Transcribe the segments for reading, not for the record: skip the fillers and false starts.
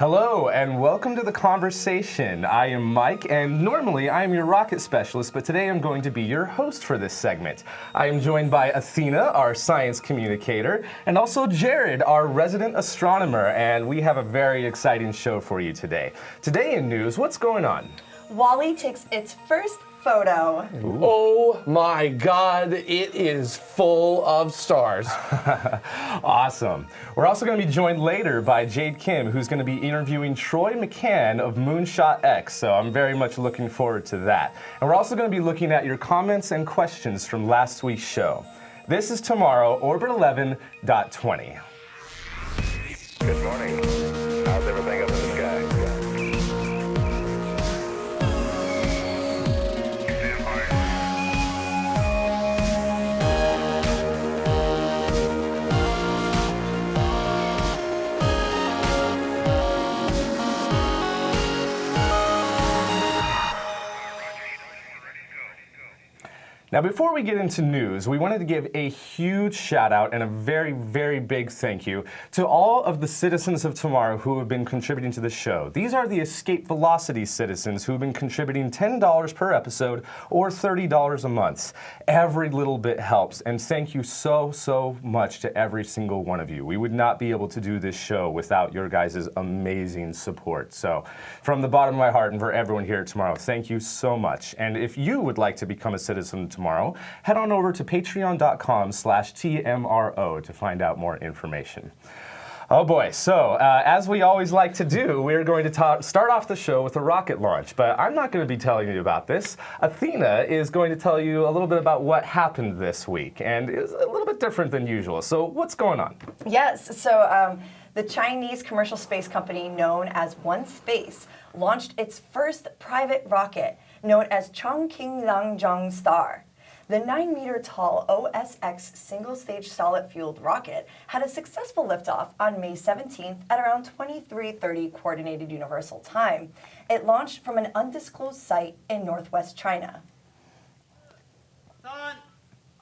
Hello and welcome to the conversation. I am Mike and normally I am your rocket specialist, but today I'm going to be your host for this segment. I am joined by Athena, our science communicator, and also Jared, our resident astronomer, and we have a very exciting show for you today. Today in news, what's going on? Wally takes its first photo. Ooh. Oh my God, it is full of stars. Awesome. We're also going to be joined later by Jade Kim, who's going to be interviewing Troy McCann of Moonshot X, so I'm very much looking forward to that. And we're also going to be looking at your comments and questions from last week's show. This is TMRO Orbit 11.20. Good morning. How's everything up in the sky? Now, before we get into news, we wanted to give a huge shout out and a very, very big thank you to all of the citizens of tomorrow who have been contributing to the show. These are the Escape Velocity citizens who have been contributing $10 per episode or $30 a month. Every little bit helps, and thank you so much to every single one of you. We would not be able to do this show without your guys' amazing support. So, from the bottom of my heart and for everyone here at Tomorrow, thank you so much. And if you would like to become a citizen tomorrow, head on over to patreon.com/TMRO to find out more information. Oh boy, so as we always like to do, we're going to start off the show with a rocket launch, but I'm not going to be telling you about this. Athena is going to tell you a little bit about what happened this week, and it's a little bit different than usual. So what's going on? Yes, so the Chinese commercial space company known as OneSpace launched its first private rocket known as Chongqing Star. The 9-meter-tall OSX single-stage solid-fueled rocket had a successful liftoff on May 17th at around 23:30 Coordinated Universal Time. It launched from an undisclosed site in northwest China. 3、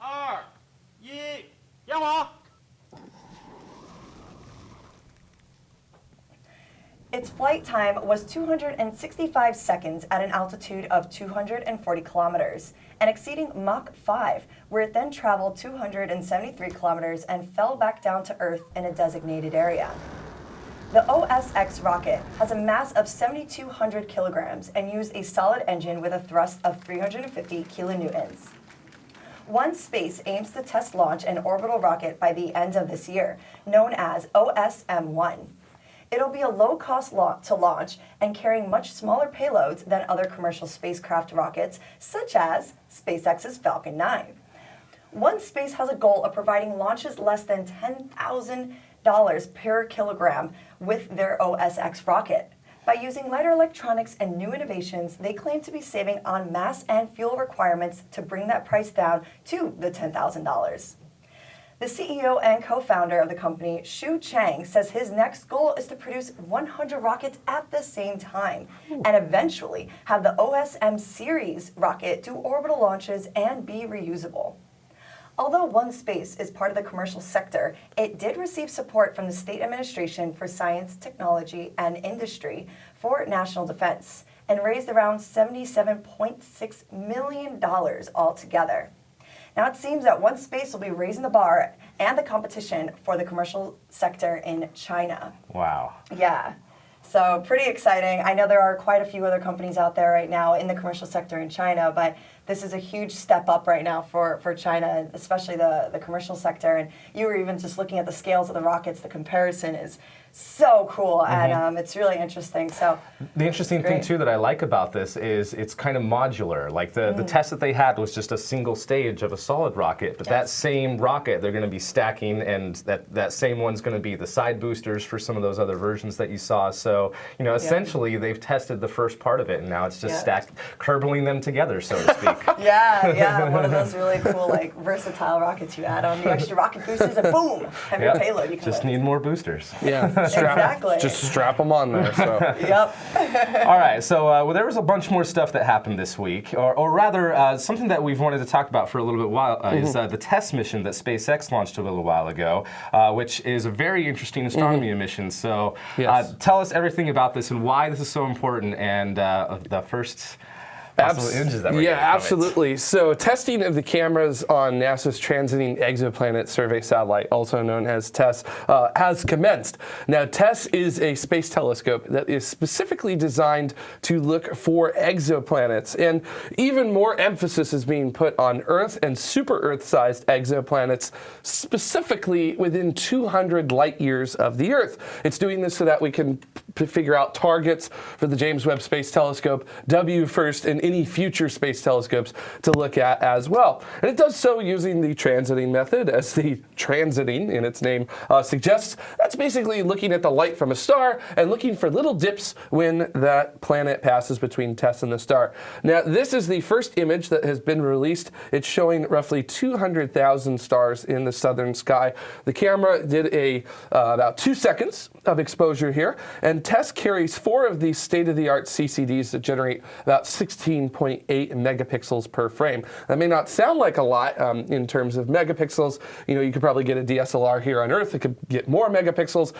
2、1，点火！ Its flight time was 265 seconds at an altitude of 240 kilometers and exceeding Mach 5, where it then traveled 273 kilometers and fell back down to Earth in a designated area. The OSX rocket has a mass of 7,200 kilograms and used a solid engine with a thrust of 350 kilonewtons. OneSpace aims to test launch an orbital rocket by the end of this year, known as OSM-1. It'll be a low-cost to launch and carrying much smaller payloads than other commercial spacecraft rockets, such as SpaceX's Falcon 9. OneSpace has a goal of providing launches less than $10,000 per kilogram with their OSX rocket. By using lighter electronics and new innovations, they claim to be saving on mass and fuel requirements to bring that price down to the $10,000. The CEO and co-founder of the company, Shu Chang, says his next goal is to produce 100 rockets at the same time and eventually have the OSM series rocket do orbital launches and be reusable. Although OneSpace is part of the commercial sector, it did receive support from the State Administration for Science, Technology, and Industry for National Defense and raised around $77.6 million altogether. Now it seems that OneSpace will be raising the bar and the competition for the commercial sector in China. Wow. Yeah. So pretty exciting. I know there are quite a few other companies out there right now in the commercial sector in China, but this is a huge step up right now for China, especially the commercial sector. And you were even just looking at the scales of the rockets. The comparison is so cool, and it's really interesting. So the interesting thing too that I like about this is it's kind of modular. Like the test that they had was just a single stage of a solid rocket, but that same rocket they're going to be stacking, and that same one's going to be the side boosters for some of those other versions that you saw. So essentially they've tested the first part of it, and now it's just stacked, kerbling them together, so to speak. Yeah, one of those really cool, like, versatile rockets you add on the extra rocket boosters, and boom, have your payload you can just lift. need more boosters. Yeah. Exactly. Just strap them on there. So. Yep. All right, so well, there was a bunch more stuff that happened this week, or rather, something that we've wanted to talk about for a little bit while is the TESS mission that SpaceX launched a little while ago, which is a very interesting astronomy mission. So Yes. tell us everything about this and why this is so important, and the first possible images that we're getting from it. Absolutely. So testing of the cameras on NASA's Transiting Exoplanet Survey Satellite, also known as TESS, has commenced. Now, TESS is a space telescope that is specifically designed to look for exoplanets, and even more emphasis is being put on Earth and super-Earth-sized exoplanets, specifically within 200 light years of the Earth. It's doing this so that we can figure out targets for the James Webb Space Telescope, WFIRST, and any future space telescopes to look at as well. And it does so using the transiting method, as the transiting in its name suggests. That's basically looking at the light from a star and looking for little dips when that planet passes between TESS and the star. Now, this is the first image that has been released. It's showing roughly 200,000 stars in the southern sky. The camera did about 2 seconds of exposure here, and TESS carries 4 of these state-of-the-art CCDs that generate about 16.8 megapixels per frame. That may not sound like a lot in terms of megapixels. You know, you could probably get a DSLR here on Earth that could get more megapixels,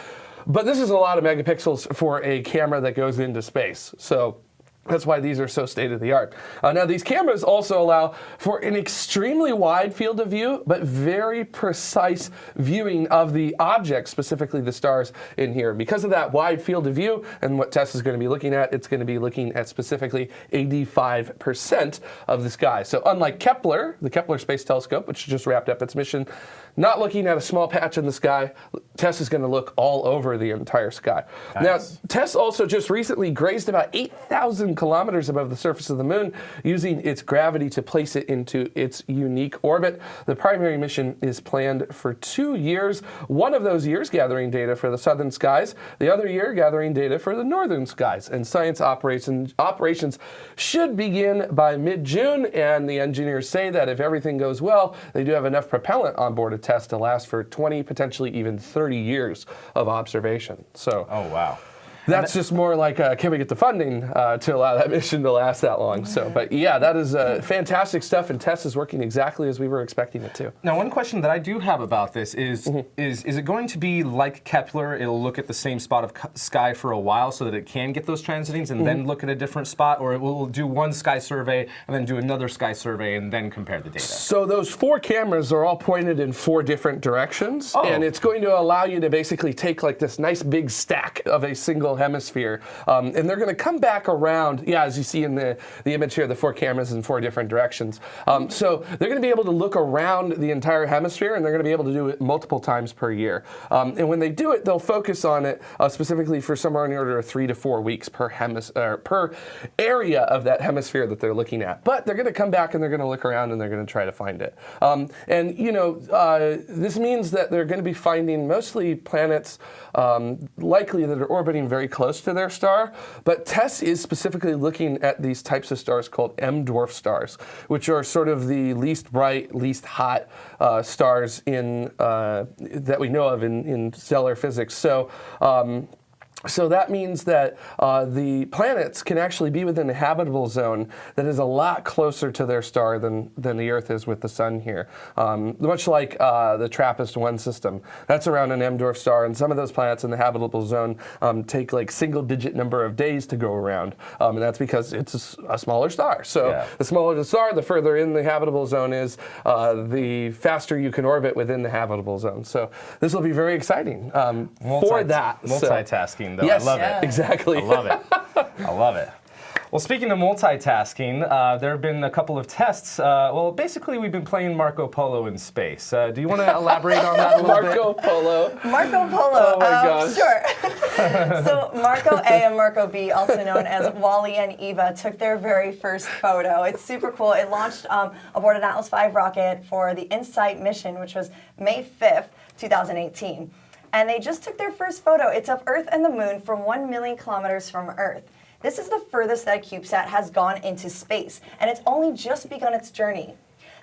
but this is a lot of megapixels for a camera that goes into space. So that's why these are so state-of-the-art. Now, these cameras also allow for an extremely wide field of view, but very precise viewing of the objects, specifically the stars in here. Because of that wide field of view and what TESS is going to be looking at, it's going to be looking at specifically 85% of the sky. So unlike Kepler, the Kepler Space Telescope, which just wrapped up its mission, not looking at a small patch in the sky, TESS is going to look all over the entire sky. Nice. Now, TESS also just recently grazed about 8,000 kilometers above the surface of the moon, using its gravity to place it into its unique orbit. The primary mission is planned for 2 years. One of those years gathering data for the southern skies, the other year gathering data for the northern skies. And science operations should begin by mid-June, and the engineers say that if everything goes well, they do have enough propellant on board a TESS to last for 20, potentially even 30 years of observation. So, Oh, wow. that's just more like, can we get the funding to allow that mission to last that long? So, but yeah, that is fantastic stuff, and TESS is working exactly as we were expecting it to. Now, one question that I do have about this is it going to be like Kepler? It'll look at the same spot of sky for a while so that it can get those transitings and then look at a different spot, or it will do one sky survey and then do another sky survey and then compare the data? So those 4 cameras are all pointed in 4 different directions, Oh. and it's going to allow you to basically take like this nice big stack of a single hemisphere, and they're going to come back around, as you see in the image here, the 4 cameras in 4 different directions. So they're going to be able to look around the entire hemisphere, and they're going to be able to do it multiple times per year. And when they do it, they'll focus on it specifically for somewhere in the order of 3 to 4 weeks per area of that hemisphere that they're looking at. But they're going to come back and they're going to look around and they're going to try to find it. And you know, this means that they're going to be finding mostly planets likely that are orbiting very close to their star, but TESS is specifically looking at these types of stars called M-dwarf stars, which are sort of the least bright, least hot stars in that we know of in stellar physics. So that means that the planets can actually be within a habitable zone that is a lot closer to their star than the Earth is with the sun here. Much like the TRAPPIST-1 system. That's around an M-dwarf star, and some of those planets in the habitable zone take like single-digit number of days to go around. And that's because it's a smaller star. So the smaller the star, the further in the habitable zone is, the faster you can orbit within the habitable zone. So this will be very exciting for that. Multitasking. Though. Yes, I love it. Exactly. I love it. I love it. Well, speaking of multitasking, there have been a couple of tests. Well, basically, we've been playing Marco Polo in space. Do you want to elaborate on that a little bit? Marco Polo. Marco Polo. Oh my gosh. Sure. So Marco A and Marco B, also known as Wally and Eva, took their very first photo. It's super cool. It launched aboard an Atlas V rocket for the InSight mission, which was May 5th, 2018. And they just took their first photo. It's of Earth and the Moon from 1 million kilometers from Earth. This is the furthest that a CubeSat has gone into space, and it's only just begun its journey.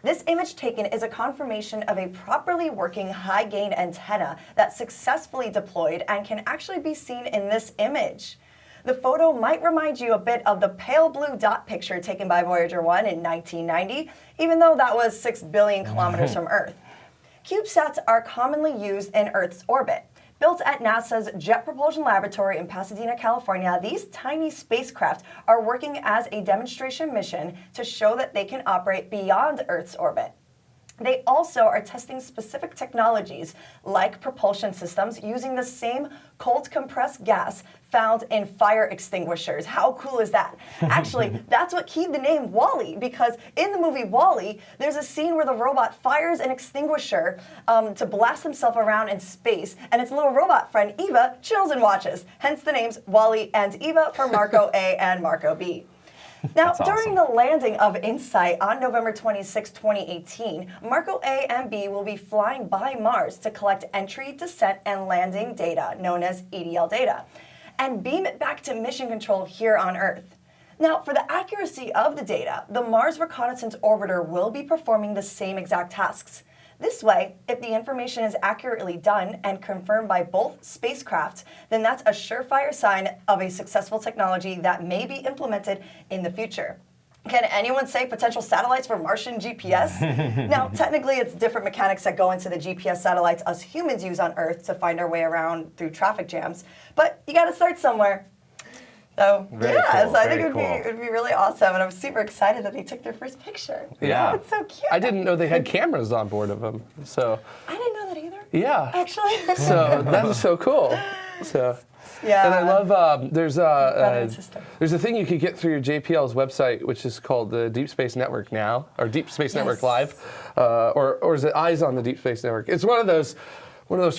This image taken is a confirmation of a properly working high-gain antenna that successfully deployed and can actually be seen in this image. The photo might remind you a bit of the pale blue dot picture taken by Voyager 1 in 1990, even though that was 6 billion kilometers from Earth. CubeSats are commonly used in Earth's orbit. Built at NASA's Jet Propulsion Laboratory in Pasadena, California, these tiny spacecraft are working as a demonstration mission to show that they can operate beyond Earth's orbit. They also are testing specific technologies like propulsion systems using the same cold compressed gas found in fire extinguishers. How cool is that? Actually, that's what keyed the name WALL-E, because in the movie WALL-E, there's a scene where the robot fires an extinguisher to blast himself around in space, and its little robot friend Eva chills and watches. Hence the names WALL-E and Eva for Marco A and Marco B. Now, during the landing of InSight on November 26, 2018, Marco A and B will be flying by Mars to collect entry, descent, and landing data, known as EDL data, and beam it back to mission control here on Earth. Now, for the accuracy of the data, the Mars Reconnaissance Orbiter will be performing the same exact tasks. This way, if the information is accurately done and confirmed by both spacecraft, then that's a surefire sign of a successful technology that may be implemented in the future. Can anyone say potential satellites for Martian GPS? Now, technically, it's different mechanics that go into the GPS satellites us humans use on Earth to find our way around through traffic jams, but you gotta start somewhere. So, so I think it would be really awesome, and I'm super excited that they took their first picture. Yeah. Oh, it's so cute. I didn't know they had cameras on board of them. So. I didn't know that either. Yeah. Actually. So that is so cool. So. Yeah. And I love there's a thing you could get through your JPL's website, which is called the Deep Space Network Now, or Deep Space Network Live, or is it Eyes on the Deep Space Network? It's one of those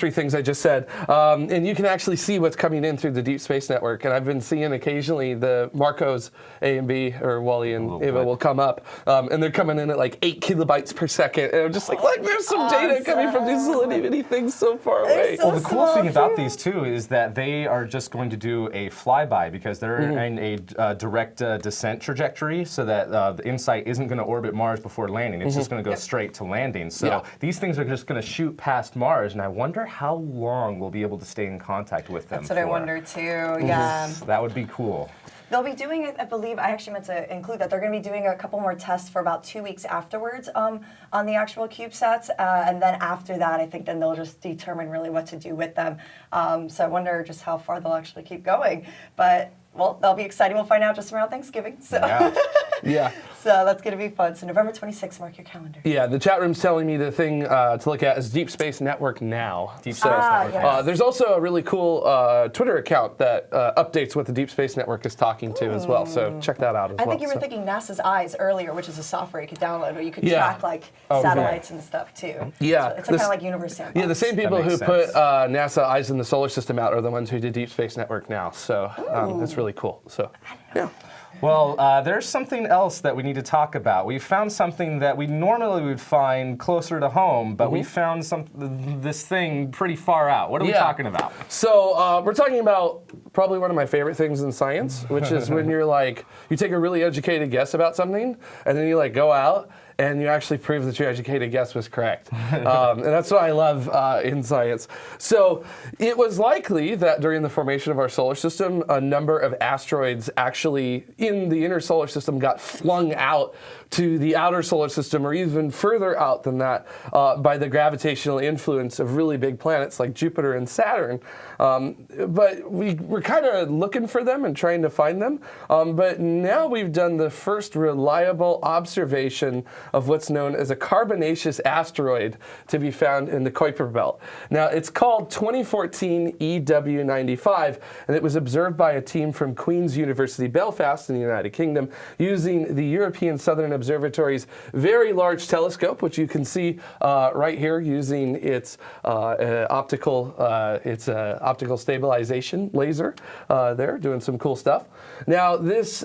three things I just said. And you can actually see what's coming in through the Deep Space Network. And I've been seeing occasionally the Marcos A and B, or WALL-E and Eva, will come up. And they're coming in at like 8 kilobytes per second. And I'm just like, look, there's some data coming from these little itty things so far away. So the cool thing about these, too, is that they are just going to do a flyby, because they're in a direct descent trajectory, so that the InSight isn't going to orbit Mars before landing. It's just going to go straight to landing. So these things are just going to shoot past Mars, and I wonder how long we'll be able to stay in contact with them. That's what I wonder too. Yeah, that would be cool. They'll be doing, I believe, I actually meant to include that, they're going to be doing a couple more tests for about 2 weeks afterwards on the actual CubeSats, and then after that, I think then they'll just determine really what to do with them. So I wonder just how far they'll actually keep going. But, well, that'll be exciting. We'll find out just around Thanksgiving. So. Yeah. So that's going to be fun. So November 26th, mark your calendar. Yeah, the chat room's telling me the thing to look at is Deep Space Network Now. Deep Space Network. Yes. There's also a really cool Twitter account that updates what the Deep Space Network is talking to as well. So check that out as well. I think you were thinking NASA's Eyes earlier, which is a software you could download where you could track like satellites and stuff too. Yeah. So it's kind of like Universe Sandbox. Yeah, the same people who put NASA Eyes in the Solar System out are the ones who did Deep Space Network Now. So that's really cool. So, yeah. Well, there's something else that we need to talk about. We found something that we normally would find closer to home, but we found this thing pretty far out. What are we talking about? So we're talking about probably one of my favorite things in science, which is when you're like, you take a really educated guess about something, and then you like go out and you actually prove that your educated guess was correct. And that's what I love in science. So it was likely that during the formation of our solar system, a number of asteroids actually in the inner solar system got flung out to the outer solar system, or even further out than that, by the gravitational influence of really big planets like Jupiter and Saturn. But we were kind of looking for them and trying to find them. But now we've done the first reliable observation of what's known as a carbonaceous asteroid to be found in the Kuiper belt. Now, it's called 2014 EW95, and it was observed by a team from Queen's University Belfast in the United Kingdom using the European Southern Observatory's very large telescope, which you can see right here using its optical stabilization laser there, doing some cool stuff. Now, this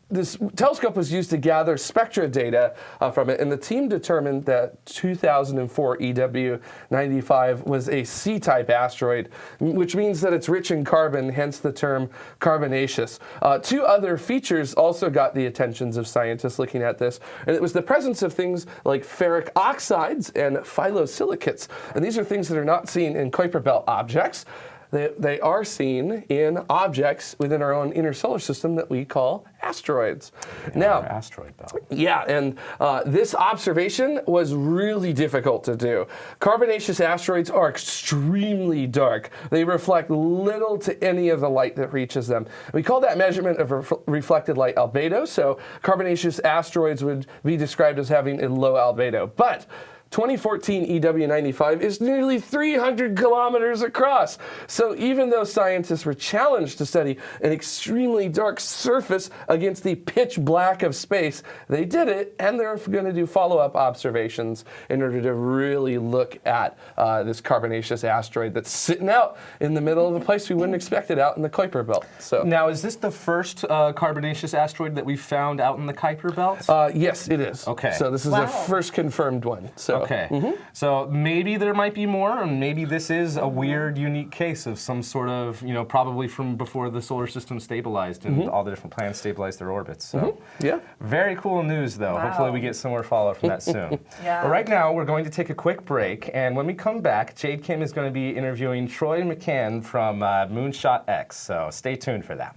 this telescope was used to gather spectra data from it, and the team determined that 2004 EW95 was a C-type asteroid, which means that it's rich in carbon, hence the term carbonaceous. Two other features also got the attentions of scientists looking at this, and it was the presence of things like ferric oxides and phyllosilicates, and these are things that are not seen in Kuiper belt objects. They are seen in objects within our own inner solar system that we call asteroids. Now, our asteroid belt. Yeah, and this observation was really difficult to do. Carbonaceous asteroids are extremely dark. They reflect little to any of the light that reaches them. We call that measurement of reflected light albedo, so carbonaceous asteroids would be described as having a low albedo. But 2014 EW95 is nearly 300 kilometers across. So even though scientists were challenged to study an extremely dark surface against the pitch black of space, they did it, and they're going to do follow-up observations in order to really look at this carbonaceous asteroid that's sitting out in the middle of a place we wouldn't expect it out in the Kuiper belt. So now, is this the first carbonaceous asteroid that we found out in the Kuiper belt? Yes, it is. Okay. So this is the first confirmed one. So. Okay. So maybe there might be more, and maybe this is a weird, unique case of some sort of, probably from before the solar system stabilized and all the different planets stabilized their orbits. So Yeah. very cool news, though. Wow. Hopefully we get some more follow-up from that soon. Yeah. But right now, we're going to take a quick break, and when we come back, Jade Kim is going to be interviewing Troy McCann from Moonshot X. So stay tuned for that.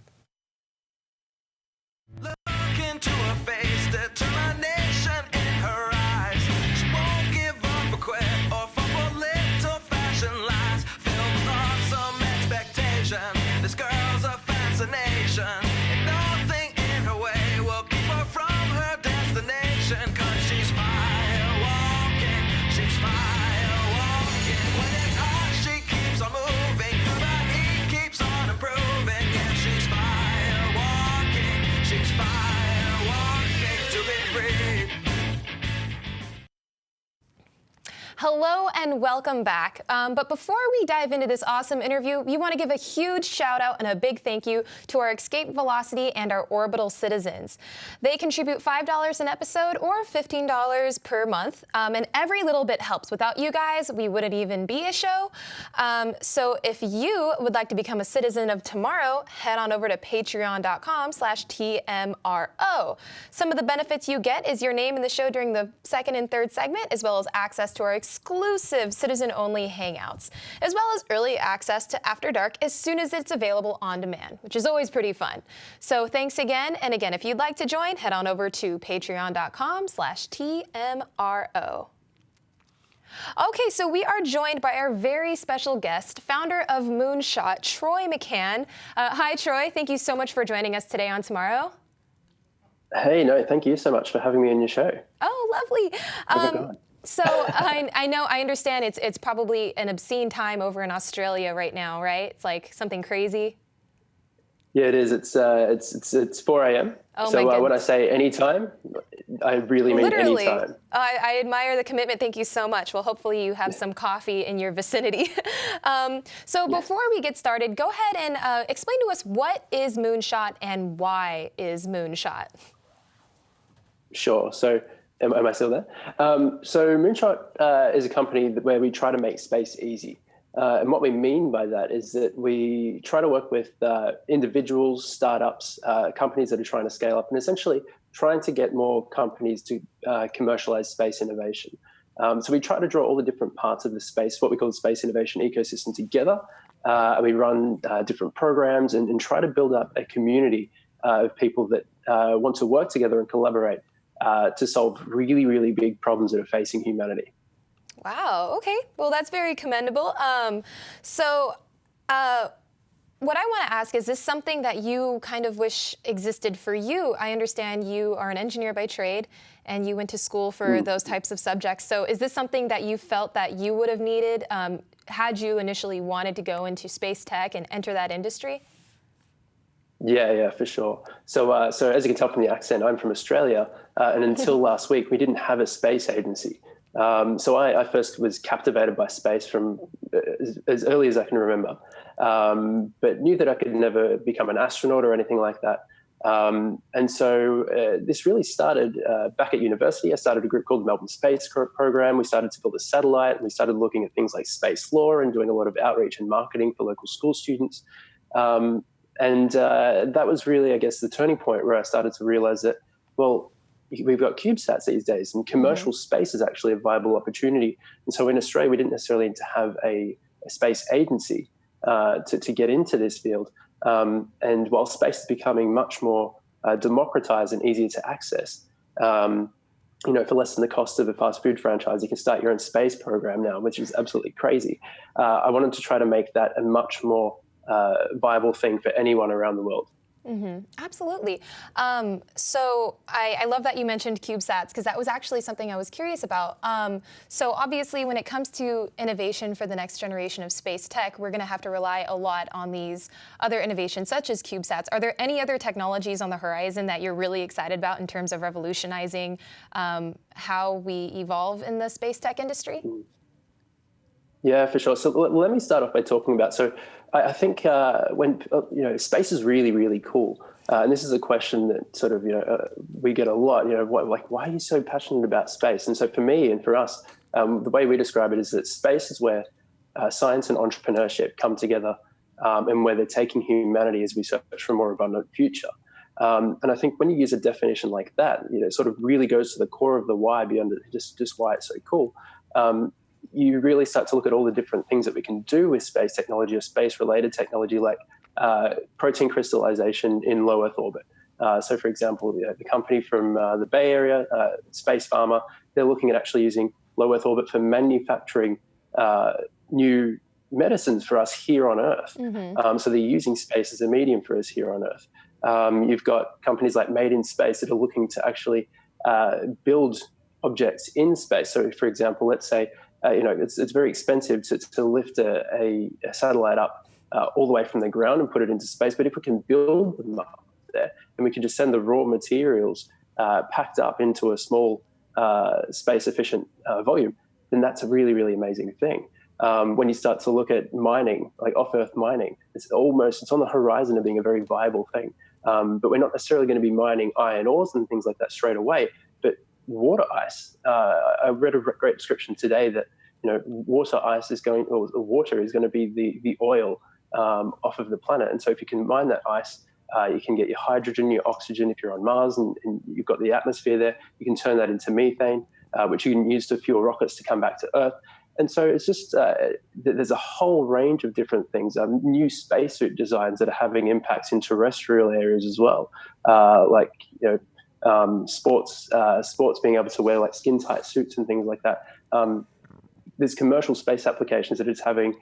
Look into her face, determination in her eyes. She won't give up or quit or fall for little fashion lies. Filled with awesome expectation, this girl's a fascination. And nothing in her way will keep her from her destination. 'Cause she's fire walking, she's fire walking. When it's hot, she keeps on moving. Through the heat, keeps on improving. Yeah, she's fire walking, she's fire walking to be free. Hello and welcome back. But before we dive into this awesome interview, we want to give a huge shout out and a big thank you to our Escape Velocity and our Orbital citizens. They contribute $5 an episode or $15 per month, and every little bit helps. Without you guys, we wouldn't even be a show. So if you would like to become a citizen of tomorrow, head on over to patreon.com/TMRO. Some of the benefits you get is your name in the show during the second and third segment, as well as access to our exclusive citizen-only hangouts, as well as early access to After Dark as soon as it's available on demand, which is always pretty fun. So thanks again, and again, if you'd like to join, head on over to patreon.com/TMRO. Okay, so we are joined by our very special guest, founder of Moonshot, Troy McCann. Hi, Troy. Thank you so much for joining us today on Tomorrow. Hey, no, thank you so much for having me on your show. Oh, lovely. How's it going? So I understand it's probably an obscene time over in Australia right now, right? It's like something crazy. Yeah, it is. It's 4 a.m. Oh, so my when I goodness. say anytime, I really mean Literally. anytime. I admire the commitment. Thank you so much. Well, hopefully you have some coffee in your vicinity. So before we get started, go ahead and explain to us what is Moonshot and why is Moonshot? Sure. So am I still there? So Moonshot is a company where we try to make space easy. And what we mean by that is that we try to work with individuals, startups, companies that are trying to scale up, and essentially trying to get more companies to commercialize space innovation. So we try to draw all the different parts of the space, what we call the space innovation ecosystem, together. And we run different programs and try to build up a community of people that want to work together and collaborate to solve really, really big problems that are facing humanity. Wow. Okay. Well, that's very commendable. What I want to ask is this something that you kind of wish existed for you? I understand you are an engineer by trade and you went to school for those types of subjects. So is this something that you felt that you would have needed had you initially wanted to go into space tech and enter that industry? Yeah, for sure. So as you can tell from the accent, I'm from Australia, and until last week, we didn't have a space agency. So I first was captivated by space from as early as I can remember, but knew that I could never become an astronaut or anything like that. And so this really started back at university. I started a group called the Melbourne Space Program. We started to build a satellite, and we started looking at things like space law and doing a lot of outreach and marketing for local school students. And that was really, I guess, the turning point where I started to realize that, well, we've got CubeSats these days, and commercial space is actually a viable opportunity. And so in Australia, we didn't necessarily need to have a space agency to get into this field. And while space is becoming much more democratized and easier to access, for less than the cost of a fast food franchise, you can start your own space program now, which is absolutely crazy. I wanted to try to make that a much more viable thing for anyone around the world. Absolutely. So I love that you mentioned CubeSats, because that was actually something I was curious about. So obviously, when it comes to innovation for the next generation of space tech, we're going to have to rely a lot on these other innovations, such as CubeSats. Are there any other technologies on the horizon that you're really excited about in terms of revolutionizing how we evolve in the space tech industry? Yeah, for sure. So let me start off by talking about, I think when, space is really, really cool. And this is a question that sort of, we get a lot, why are you so passionate about space? And so for me and for us, the way we describe it is that space is where science and entrepreneurship come together, and where they're taking humanity as we search for a more abundant future. And I think when you use a definition like that, it sort of really goes to the core of the why beyond just why it's so cool. You really start to look at all the different things that we can do with space technology or space-related technology, like protein crystallization in low Earth orbit. So, for example, the company from the Bay Area, Space Pharma, they're looking at actually using low Earth orbit for manufacturing new medicines for us here on Earth. So they're using space as a medium for us here on Earth. You've got companies like Made in Space that are looking to actually build objects in space. So, for example, let's say, it's very expensive to lift a satellite up all the way from the ground and put it into space. But if we can build them up there, and we can just send the raw materials packed up into a small space-efficient volume, then that's a really, really amazing thing. When you start to look at mining, like off-Earth mining, it's on the horizon of being a very viable thing. But we're not necessarily going to be mining iron ores and things like that straight away. But water ice, I read a great description today that water is going to be the oil off of the planet. And so if you can mine that ice, you can get your hydrogen, your oxygen. If you're on Mars and you've got the atmosphere there, you can turn that into methane, which you can use to fuel rockets to come back to Earth. And so it's just there's a whole range of different things, new spacesuit designs that are having impacts in terrestrial areas as well, like sports being able to wear like skin tight suits and things like that. There's commercial space applications that it's having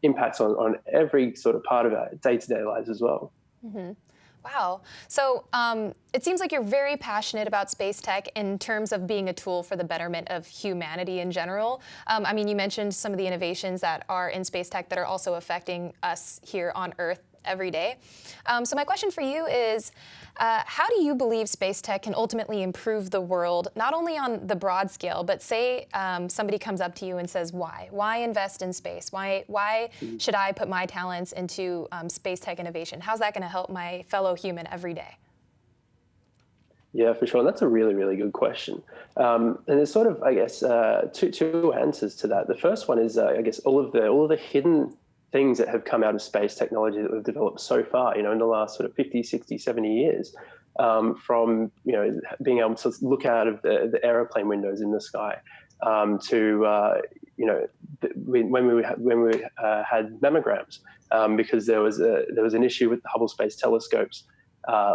impacts on every sort of part of our day-to-day lives as well. Wow. So it seems like you're very passionate about space tech in terms of being a tool for the betterment of humanity in general. You mentioned some of the innovations that are in space tech that are also affecting us here on Earth every day. So my question for you is, how do you believe space tech can ultimately improve the world, not only on the broad scale, but say somebody comes up to you and says, why? Why invest in space? Why should I put my talents into space tech innovation? How's that going to help my fellow human every day? Yeah, for sure. And that's a really, really good question. And there's sort of, I guess, two answers to that. The first one is, I guess, all of the hidden things that have come out of space technology that we've developed so far, in the last sort of 50, 60, 70 years, from, being able to look out of the aeroplane windows in the sky, to, when we had mammograms, because there was an issue with the Hubble Space Telescope's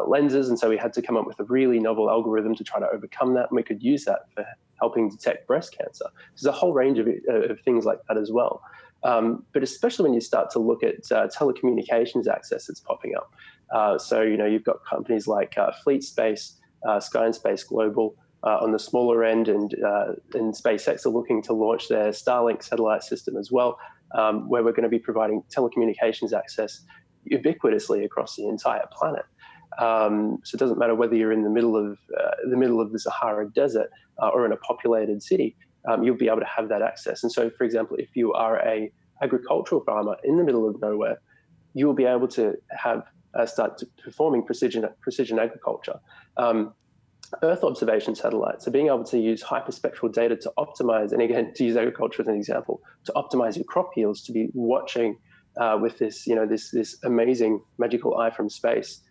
lenses, and so we had to come up with a really novel algorithm to try to overcome that, and we could use that for helping detect breast cancer. There's a whole range of things like that as well. But especially when you start to look at telecommunications access that's popping up. So, you've got companies like Fleet Space, Sky and Space Global on the smaller end, and SpaceX are looking to launch their Starlink satellite system as well, where we're going to be providing telecommunications access ubiquitously across the entire planet. So it doesn't matter whether you're in the middle of the Sahara Desert or in a populated city. You'll be able to have that access. And so, for example, if you are a agricultural farmer in the middle of nowhere, you will be able to have start performing precision agriculture. Earth observation satellites, so being able to use hyperspectral data to optimize, and again, to use agriculture as an example, to optimize your crop yields, to be watching with this, this amazing magical eye from space,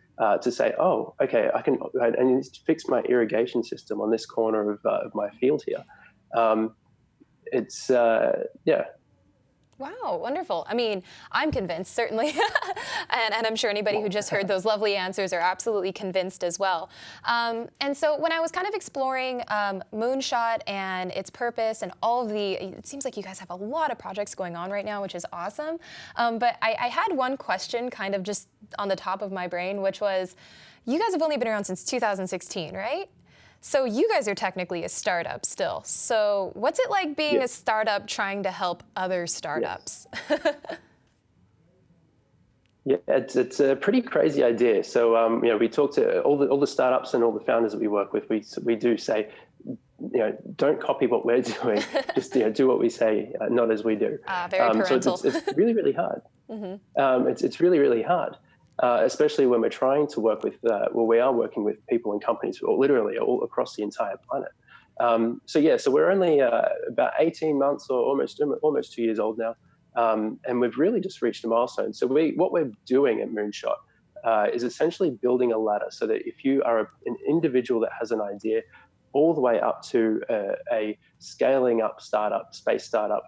to say, oh, okay, I need to fix my irrigation system on this corner of my field here. Yeah. Wow, wonderful. I mean, I'm convinced, certainly. and I'm sure anybody who just heard those lovely answers are absolutely convinced as well. And so when I was kind of exploring Moonshot and its purpose and all of it seems like you guys have a lot of projects going on right now, which is awesome. But I had one question kind of just on the top of my brain, which was, you guys have only been around since 2016, right? So you guys are technically a startup still. So what's it like being a startup trying to help other startups? Yes. Yeah, it's a pretty crazy idea. So we talk to all the startups and all the founders that we work with. We do say, don't copy what we're doing. Just do what we say, not as we do. Very parental. So it's really, really hard. It's really, really hard. Especially when we're trying to work with, we are working with people and companies literally all across the entire planet. So we're only about 18 months or almost 2 years old now. And we've really just reached a milestone. So what we're doing at Moonshot is essentially building a ladder so that if you are an individual that has an idea all the way up to a scaling up startup, space startup,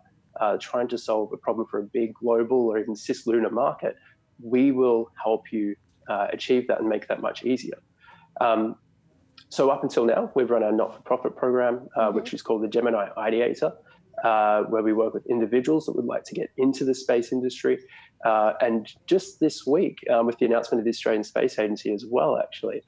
trying to solve a problem for a big global or even cislunar market, we will help you achieve that and make that much easier. So up until now, we've run our not-for-profit program, which is called the Gemini Ideator, where we work with individuals that would like to get into the space industry. And just this week, with the announcement of the Australian Space Agency as well, actually,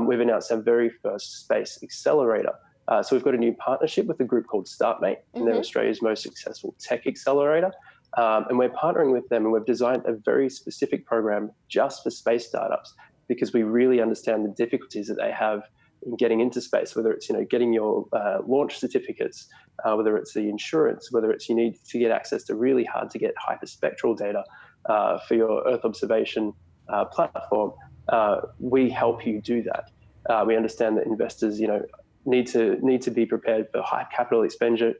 we've announced our very first space accelerator. So we've got a new partnership with a group called StartMate, and they're Australia's most successful tech accelerator. And we're partnering with them, and we've designed a very specific program just for space startups because we really understand the difficulties that they have in getting into space, whether it's getting your launch certificates, whether it's the insurance, whether it's you need to get access to really hard to get hyperspectral data for your Earth observation platform. We help you do that. We understand that investors, need to be prepared for high capital expenditure,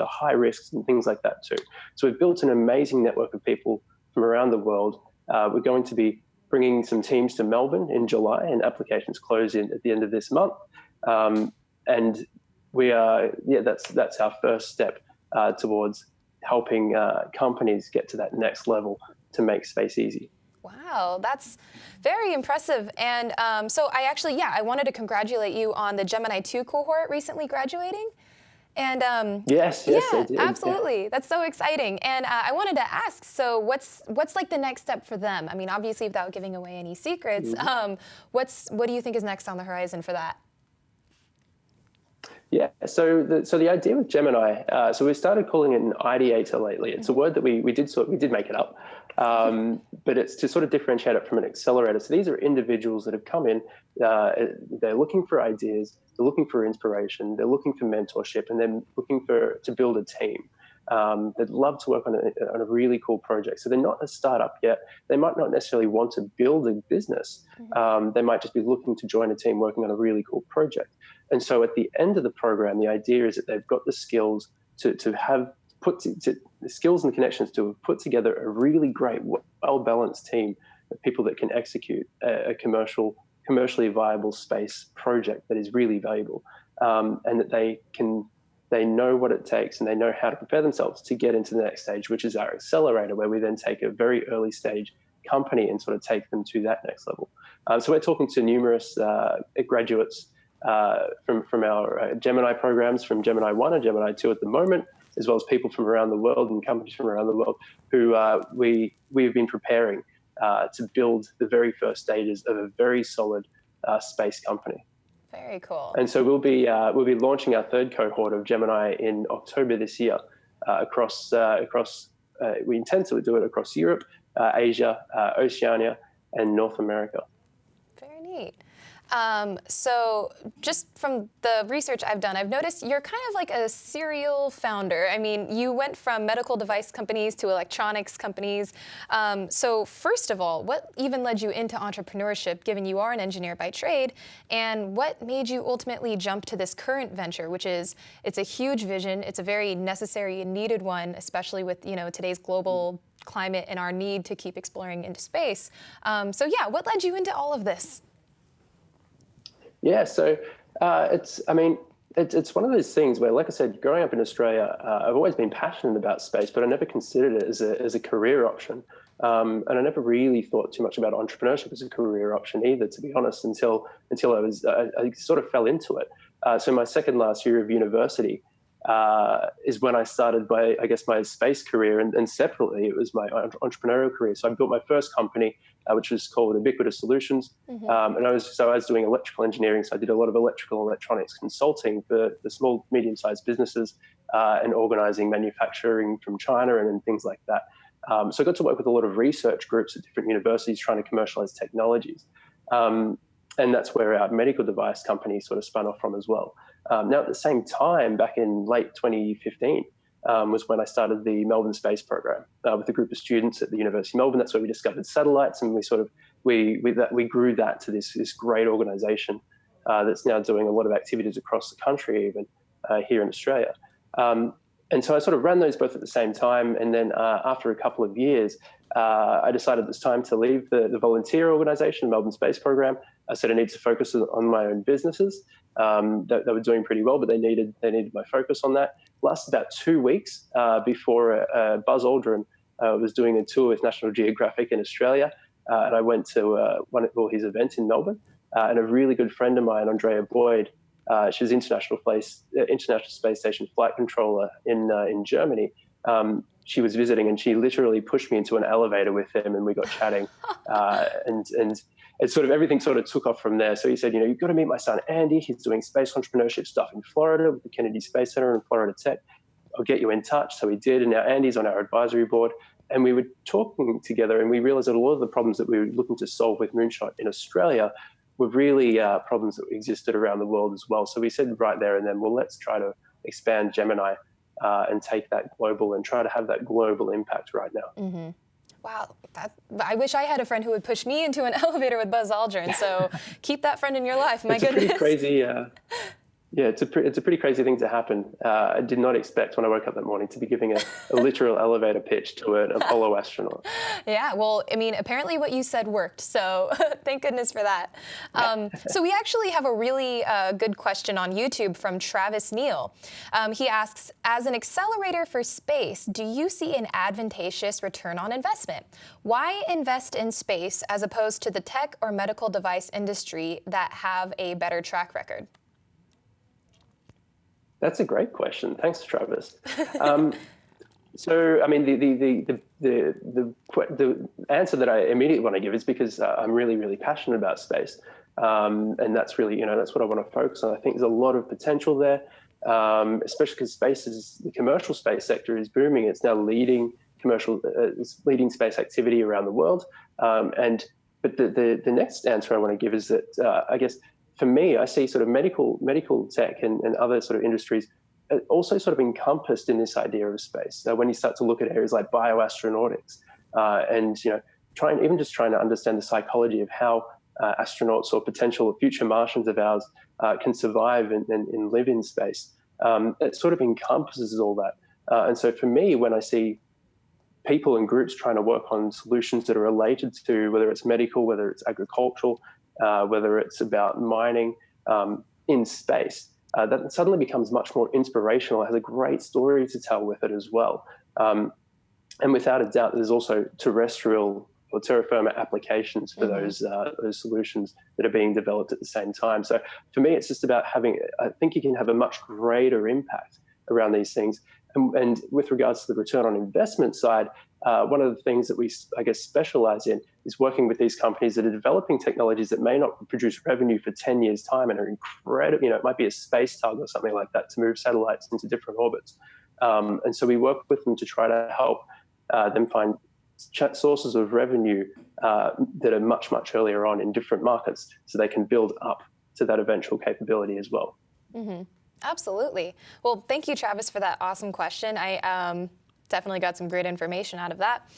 high risks, and things like that too. So we've built an amazing network of people from around the world. We're going to be bringing some teams to Melbourne in July, and applications close at the end of this month. And we are, that's our first step towards helping companies get to that next level to make space easy. Wow, that's very impressive. And so I wanted to congratulate you on the Gemini 2 cohort recently graduating. And yes, yeah, I did. Absolutely. Yeah. That's so exciting. And I wanted to ask, so what's like the next step for them? I mean, obviously without giving away any secrets, what do you think is next on the horizon for that? Yeah, so the idea with Gemini, so we started calling it an ideator lately. It's a word that we did make it up, but it's to sort of differentiate it from an accelerator. So these are individuals that have come in, they're looking for ideas, they're looking for inspiration, they're looking for mentorship, and they're looking to build a team. They'd love to work on a really cool project. So they're not a startup yet. They might not necessarily want to build a business. They might just be looking to join a team working on a really cool project. And so at the end of the program, the idea is that they've got the skills the skills and the connections to have put together a really great, well-balanced team of people that can execute a commercially viable space project that is really valuable, and that they know what it takes and they know how to prepare themselves to get into the next stage, which is our accelerator, where we then take a very early stage company and sort of take them to that next level. So we're talking to numerous graduates from our Gemini programs, from Gemini 1 and Gemini 2 at the moment, as well as people from around the world and companies from around the world who we've been preparing to build the very first stages of a very solid space company. Very cool. And so we'll be launching our third cohort of Gemini in October this year across. We intend to do it across Europe, Asia, Oceania, and North America. Very neat. So just from the research I've done, I've noticed you're kind of like a serial founder. I mean, you went from medical device companies to electronics companies. So first of all, what even led you into entrepreneurship, given you are an engineer by trade? And what made you ultimately jump to this current venture, which is, it's a huge vision. It's a very necessary and needed one, especially with, today's global climate and our need to keep exploring into space. So yeah, what led you into all of this? Yeah, so it's one of those things where, like I said, growing up in Australia, I've always been passionate about space, but I never considered it as a career option. And I never really thought too much about entrepreneurship as a career option either, to be honest, until I sort of fell into it. So my second last year of university is when I started my space career, and separately it was my entrepreneurial career. So I built my first company, which was called Ubiquitous Solutions, and I was doing electrical engineering. So I did a lot of electrical and electronics consulting for the small, medium-sized businesses and organizing manufacturing from China and things like that. So I got to work with a lot of research groups at different universities trying to commercialize technologies. And that's where our medical device company sort of spun off from as well. Now, at the same time, back in late 2015, was when I started the Melbourne Space Program with a group of students at the University of Melbourne. That's where we discovered satellites, and we grew that to this great organisation that's now doing a lot of activities across the country, even here in Australia. And so I sort of ran those both at the same time, and then after a couple of years, I decided it's time to leave the volunteer organisation, Melbourne Space Program. I said I need to focus on my own businesses. That were doing pretty well, but they needed my focus on that. Lasted about 2 weeks before Buzz Aldrin was doing a tour with National Geographic in Australia, and I went to his event in Melbourne. And a really good friend of mine, Andrea Boyd, she was International Space Station flight controller in Germany. She was visiting, and she literally pushed me into an elevator with him, and we got chatting, and it's sort of everything sort of took off from there. So he said, you've got to meet my son, Andy. He's doing space entrepreneurship stuff in Florida with the Kennedy Space Center and Florida Tech. I'll get you in touch. So he did. And now Andy's on our advisory board. And we were talking together, and we realized that a lot of the problems that we were looking to solve with Moonshot in Australia were really problems that existed around the world as well. So we said right there and then, well, let's try to expand Gemini and take that global and try to have that global impact right now. Mm-hmm. Wow, I wish I had a friend who would push me into an elevator with Buzz Aldrin. So keep that friend in your life. My goodness. It's pretty crazy. Yeah, it's a pretty crazy thing to happen. I did not expect when I woke up that morning to be giving a literal elevator pitch to an Apollo astronaut. Yeah, well, I mean, apparently what you said worked, so thank goodness for that. So we actually have a really good question on YouTube from Travis Neal. He asks, as an accelerator for space, do you see an advantageous return on investment? Why invest in space as opposed to the tech or medical device industry that have a better track record? That's a great question. Thanks, Travis. So, I mean, the answer that I immediately want to give is because I'm really, really passionate about space, and that's really, that's what I want to focus on. I think there's a lot of potential there, especially because the commercial space sector is booming. It's now leading leading space activity around the world. But the next answer I want to give is that I guess, for me, I see sort of medical tech and other sort of industries also sort of encompassed in this idea of space. So when you start to look at areas like bioastronautics and trying to understand the psychology of how astronauts or potential future Martians of ours can survive and live in space, it sort of encompasses all that. And so for me, when I see people and groups trying to work on solutions that are related to whether it's medical, whether it's agricultural, whether it's about mining in space, that suddenly becomes much more inspirational. It has a great story to tell with it as well. And without a doubt, there's also terrestrial or terra firma applications for those solutions that are being developed at the same time. So for me, it's just about I think you can have a much greater impact around these things. And with regards to the return on investment side, one of the things that we, I guess, specialize in is working with these companies that are developing technologies that may not produce revenue for 10 years' time and are incredible. It might be a space tug or something like that to move satellites into different orbits. And so we work with them to try to help them find sources of revenue that are much, much earlier on in different markets, so they can build up to that eventual capability as well. Absolutely. Well, thank you, Travis, for that awesome question. I definitely got some great information out of that.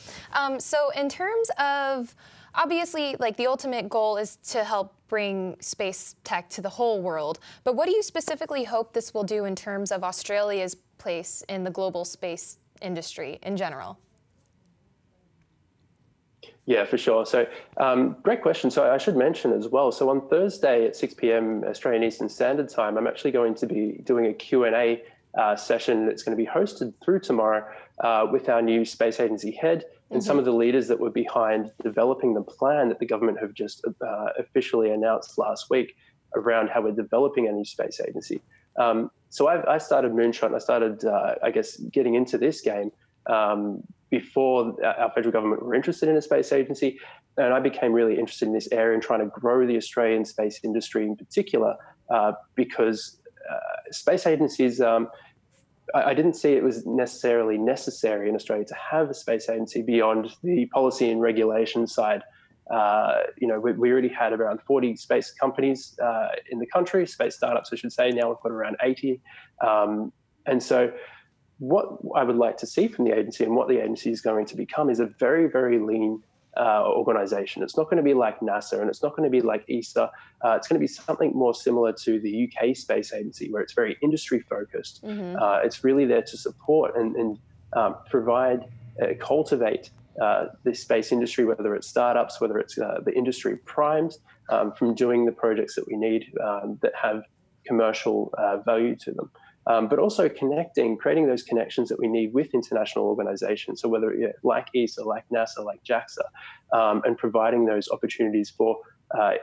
So in terms of, obviously, like the ultimate goal is to help bring space tech to the whole world, but what do you specifically hope this will do in terms of Australia's place in the global space industry in general? Yeah, for sure. So great question. So I should mention as well, so on Thursday at 6 p.m. Australian Eastern Standard Time, I'm actually going to be doing a Q&A session that's going to be hosted through tomorrow with our new space agency head and some of the leaders that were behind developing the plan that the government have just officially announced last week around how we're developing a new space agency. So I started Moonshot, and I started, I guess, getting into this game before our federal government were interested in a space agency. And I became really interested in this area and trying to grow the Australian space industry in particular, because space agencies, I didn't see it was necessarily necessary in Australia to have a space agency beyond the policy and regulation side. We already had around 40 space companies in the country, space startups, I should say. Now we've got around 80. And so what I would like to see from the agency and what the agency is going to become is a very, very lean organization. It's not going to be like NASA, and it's not going to be like ESA. It's going to be something more similar to the UK Space Agency, where it's very industry focused. It's really there to support and provide, cultivate the space industry, whether it's startups, whether it's the industry primes, from doing the projects that we need that have commercial value to them. But also creating those connections that we need with international organizations. So whether like ESA, like NASA, like JAXA, and providing those opportunities for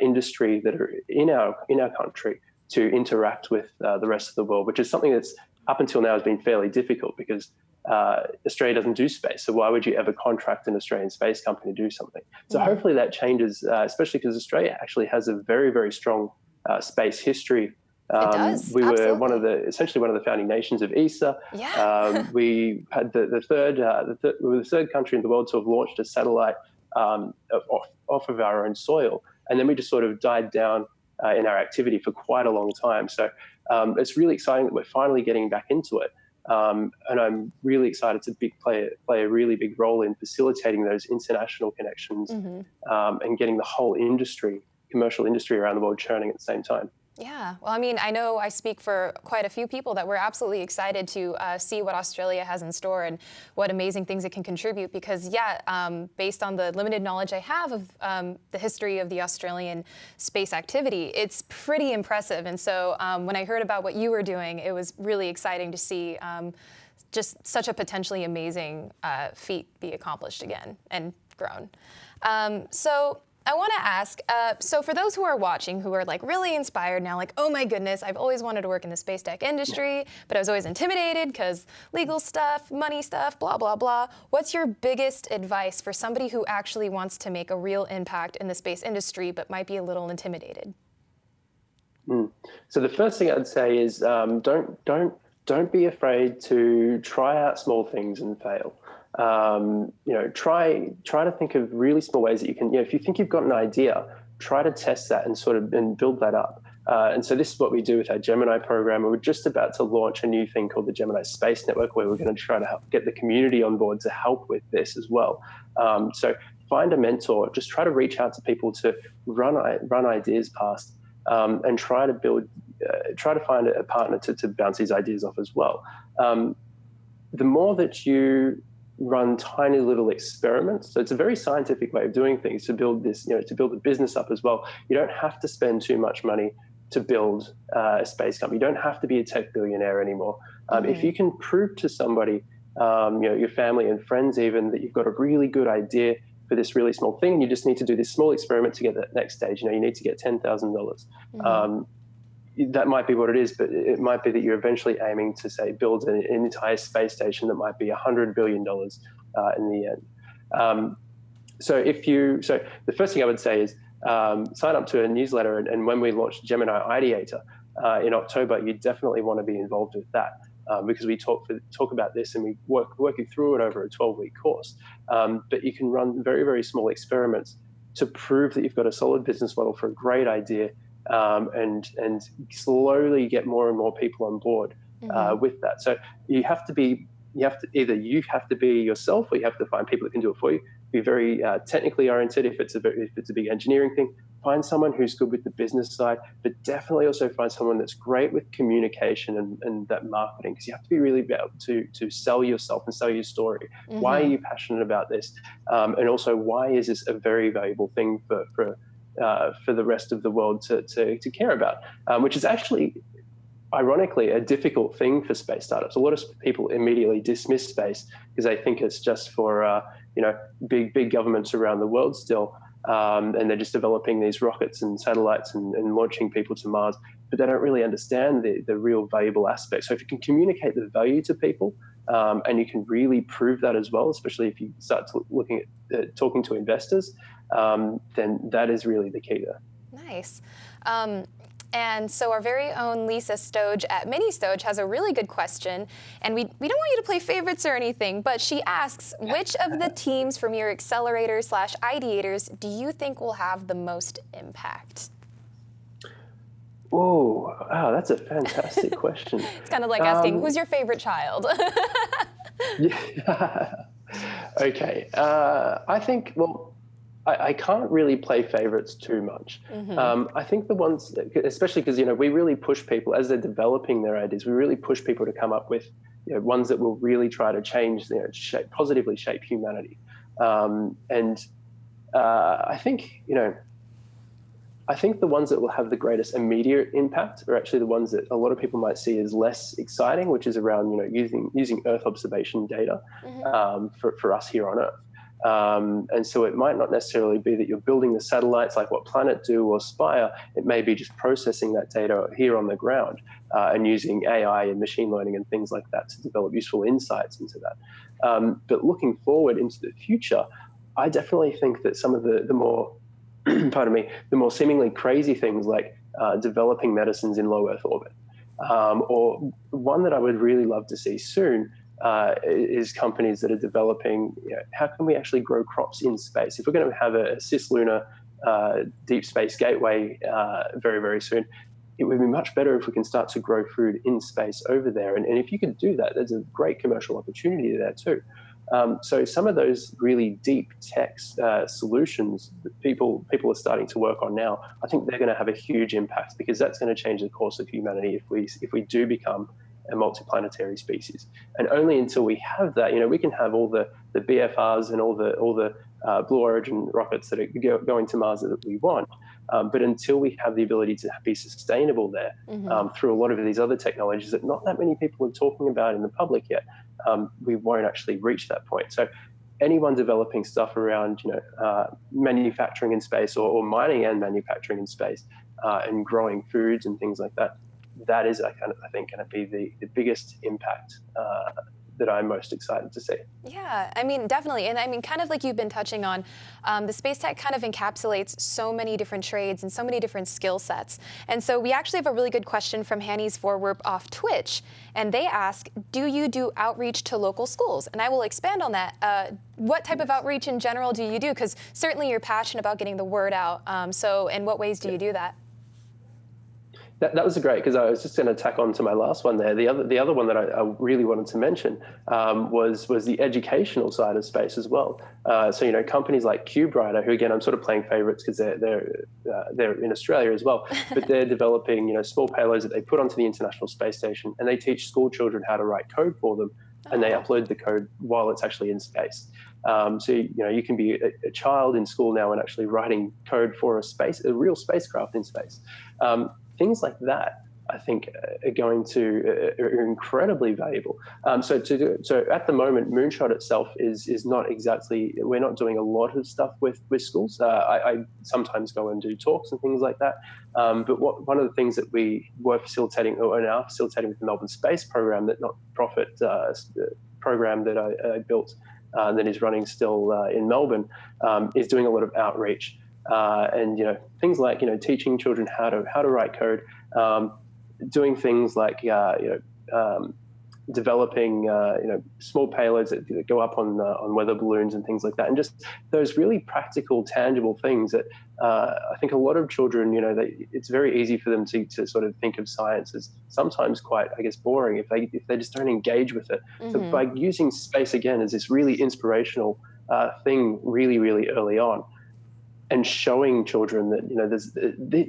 industry that are in our country to interact with the rest of the world, which is something that's up until now has been fairly difficult because Australia doesn't do space. So why would you ever contract an Australian space company to do something? So hopefully that changes, especially because Australia actually has a very, very strong space history. It does. We Absolutely. were essentially one of the founding nations of ESA. Yeah. We had we were the third country in the world to have launched a satellite off of our own soil, and then we just sort of died down in our activity for quite a long time. So it's really exciting that we're finally getting back into it, and I'm really excited to play a really big role in facilitating those international connections and getting the whole industry, commercial industry around the world churning at the same time. Yeah, well, I mean, I know I speak for quite a few people that we're absolutely excited to see what Australia has in store and what amazing things it can contribute because, based on the limited knowledge I have of the history of the Australian space activity, it's pretty impressive. And so when I heard about what you were doing, it was really exciting to see just such a potentially amazing feat be accomplished again and grown. So I want to ask, so for those who are watching who are like really inspired now, like, oh my goodness, I've always wanted to work in the space tech industry, but I was always intimidated because legal stuff, money stuff, blah, blah, blah. What's your biggest advice for somebody who actually wants to make a real impact in the space industry, but might be a little intimidated? So the first thing I'd say is don't be afraid to try out small things and fail. Try to think of really small ways that you can, if you think you've got an idea, try to test that and build that up. And so this is what we do with our Gemini program. We're just about to launch a new thing called the Gemini Space Network, where we're going to try to help get the community on board to help with this as well. So find a mentor, just try to reach out to people to run ideas past, and try to find a partner to bounce these ideas off as well. The more that you run tiny little experiments. So it's a very scientific way of doing things to build this, to build a business up as well. You don't have to spend too much money to build a space company. You don't have to be a tech billionaire anymore. If you can prove to somebody, your family and friends even, that you've got a really good idea for this really small thing, and you just need to do this small experiment to get that next stage. You need to get $10,000. That might be what it is, but it might be that you're eventually aiming to, say, build an entire space station that might be $100 billion in the end. So the first thing I would say is sign up to a newsletter, and when we launch Gemini Ideator in October, you definitely want to be involved with that. because we talk about this and we working through it over a 12-week course. But you can run very, very small experiments to prove that you've got a solid business model for a great idea, and slowly get more and more people on board with that. So you have to be yourself, or you have to find people that can do it for you. Be very technically oriented if it's a big engineering thing. Find someone who's good with the business side, but definitely also find someone that's great with communication and that marketing, because you have to be really able to sell yourself and sell your story. Why are you passionate about this? And also, why is this a very valuable thing for the rest of the world to care about? Which is actually, ironically, a difficult thing for space startups. A lot of people immediately dismiss space because they think it's just for big governments around the world still. And they're just developing these rockets and satellites and launching people to Mars, but they don't really understand the real valuable aspects. So if you can communicate the value to people, and you can really prove that as well, especially if you start looking at talking to investors, then that is really the key there. Nice. And so our very own Lisa Stoge at Mini Stoge has a really good question. And we don't want you to play favorites or anything, but she asks, which of the teams from your accelerators/ideators do you think will have the most impact? Whoa, wow, that's a fantastic question. It's kind of like asking, who's your favorite child? Yeah. Okay. I think, well, I can't really play favorites too much. I think the ones, especially because, we really push people as they're developing their ideas, we really push people to come up with ones that will really try to change, positively shape humanity. I think, I think the ones that will have the greatest immediate impact are actually the ones that a lot of people might see as less exciting, which is around, using Earth observation data for us here on Earth. And so it might not necessarily be that you're building the satellites like what Planet do or Spire. It may be just processing that data here on the ground and using AI and machine learning and things like that to develop useful insights into that. But looking forward into the future, I definitely think that some of the more, pardon me, the more seemingly crazy things like developing medicines in low Earth orbit, or one that I would really love to see soon is companies that are developing, how can we actually grow crops in space? If we're going to have a cislunar deep space gateway very, very soon, it would be much better if we can start to grow food in space over there. And if you could do that, there's a great commercial opportunity there too. So some of those really deep tech solutions that people are starting to work on now, I think they're going to have a huge impact, because that's going to change the course of humanity if we do become a multiplanetary species. And only until we have that, we can have all the BFRs and all the Blue Origin rockets that are going to Mars that we want. But until we have the ability to be sustainable there through a lot of these other technologies that not that many people are talking about in the public yet, we won't actually reach that point. So anyone developing stuff around manufacturing in space or mining and manufacturing in space and growing foods and things like that, that is, I think, going to be the biggest impact that I'm most excited to see. Yeah, I mean, definitely. And I mean, kind of like you've been touching on, the space tech kind of encapsulates so many different trades and so many different skill sets. And so we actually have a really good question from Hanny's Forwerp off Twitch. And they ask, do you do outreach to local schools? And I will expand on that. What type of outreach in general do you do? Because certainly you're passionate about getting the word out. So in what ways do you do that? That was great, because I was just going to tack on to my last one there. The other one that I really wanted to mention was the educational side of space as well. So companies like CubeWriter, who again I'm sort of playing favorites because they're in Australia as well, but they're developing small payloads that they put onto the International Space Station, and they teach school children how to write code for them, and they upload the code while it's actually in space. So you can be a child in school now and actually writing code for a real spacecraft in space. Things like that, I think, are incredibly valuable. So at the moment, Moonshot itself is not exactly, we're not doing a lot of stuff with schools. I sometimes go and do talks and things like that. But one of the things that we were facilitating, or are facilitating with the Melbourne Space Program, that not-profit program that I built that is running still in Melbourne, is doing a lot of outreach. And things like teaching children how to write code, doing things like developing small payloads that go up on weather balloons and things like that, and just those really practical, tangible things that I think a lot of children, it's very easy for them to sort of think of science as sometimes quite, I guess, boring if they just don't engage with it. So by using space again as this really inspirational thing really, really early on, and showing children that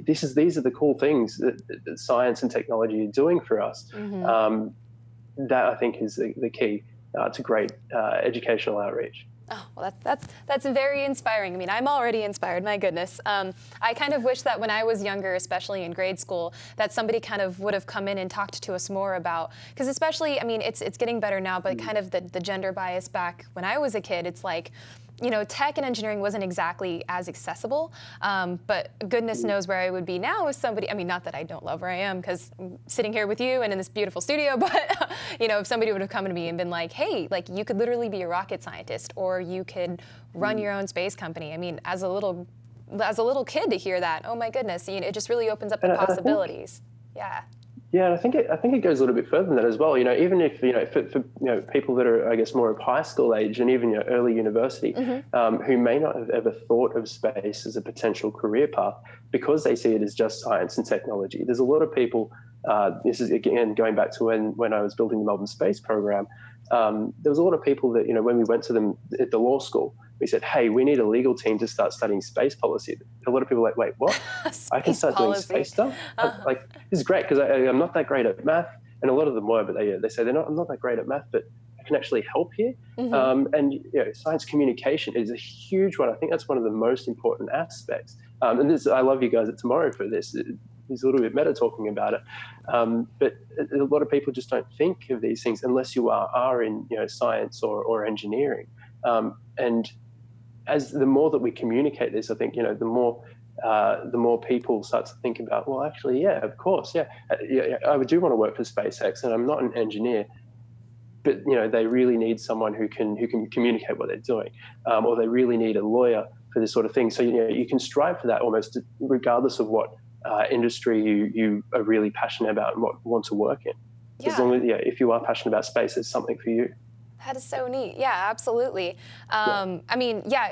these are the cool things that science and technology are doing for us. That I think is the key to great educational outreach. Oh, well, that's very inspiring. I mean, I'm already inspired, my goodness. I kind of wish that when I was younger, especially in grade school, that somebody kind of would have come in and talked to us more about, because especially, I mean, it's getting better now, but kind of the gender bias back when I was a kid, it's like, tech and engineering wasn't exactly as accessible, but goodness knows where I would be now if somebody, I mean, not that I don't love where I am, because I'm sitting here with you and in this beautiful studio, but, if somebody would have come to me and been like, hey, like, you could literally be a rocket scientist, or you could run your own space company. I mean, as a little kid to hear that, oh my goodness, it just really opens up the possibilities. Yeah. Yeah, and I think it goes a little bit further than that as well. Even if for people that are, I guess, more of high school age and even early university, who may not have ever thought of space as a potential career path because they see it as just science and technology. There's a lot of people. This is again going back to when I was building the Melbourne Space Program. There was a lot of people that when we went to them at the law school, we said, hey, we need a legal team to start studying space policy. A lot of people were like, wait, what? I can start doing space stuff? Like, this is great because I'm not that great at math. And a lot of them were, but they say, I'm not that great at math, but I can actually help here. And science communication is a huge one. I think that's one of the most important aspects. And I love you guys at Tomorrow for this. It's a little bit meta talking about it. But a lot of people just don't think of these things unless you are in science or engineering. And as the more that we communicate this, I think the more people start to think about, well, actually, yeah, of course, yeah, I do want to work for SpaceX, and I'm not an engineer, but they really need someone who can communicate what they're doing, or they really need a lawyer for this sort of thing. So you can strive for that almost regardless of what industry you are really passionate about and what want to work in. Yeah. As long as if you are passionate about space, it's something for you. That is so neat. Yeah, absolutely. I mean, yeah,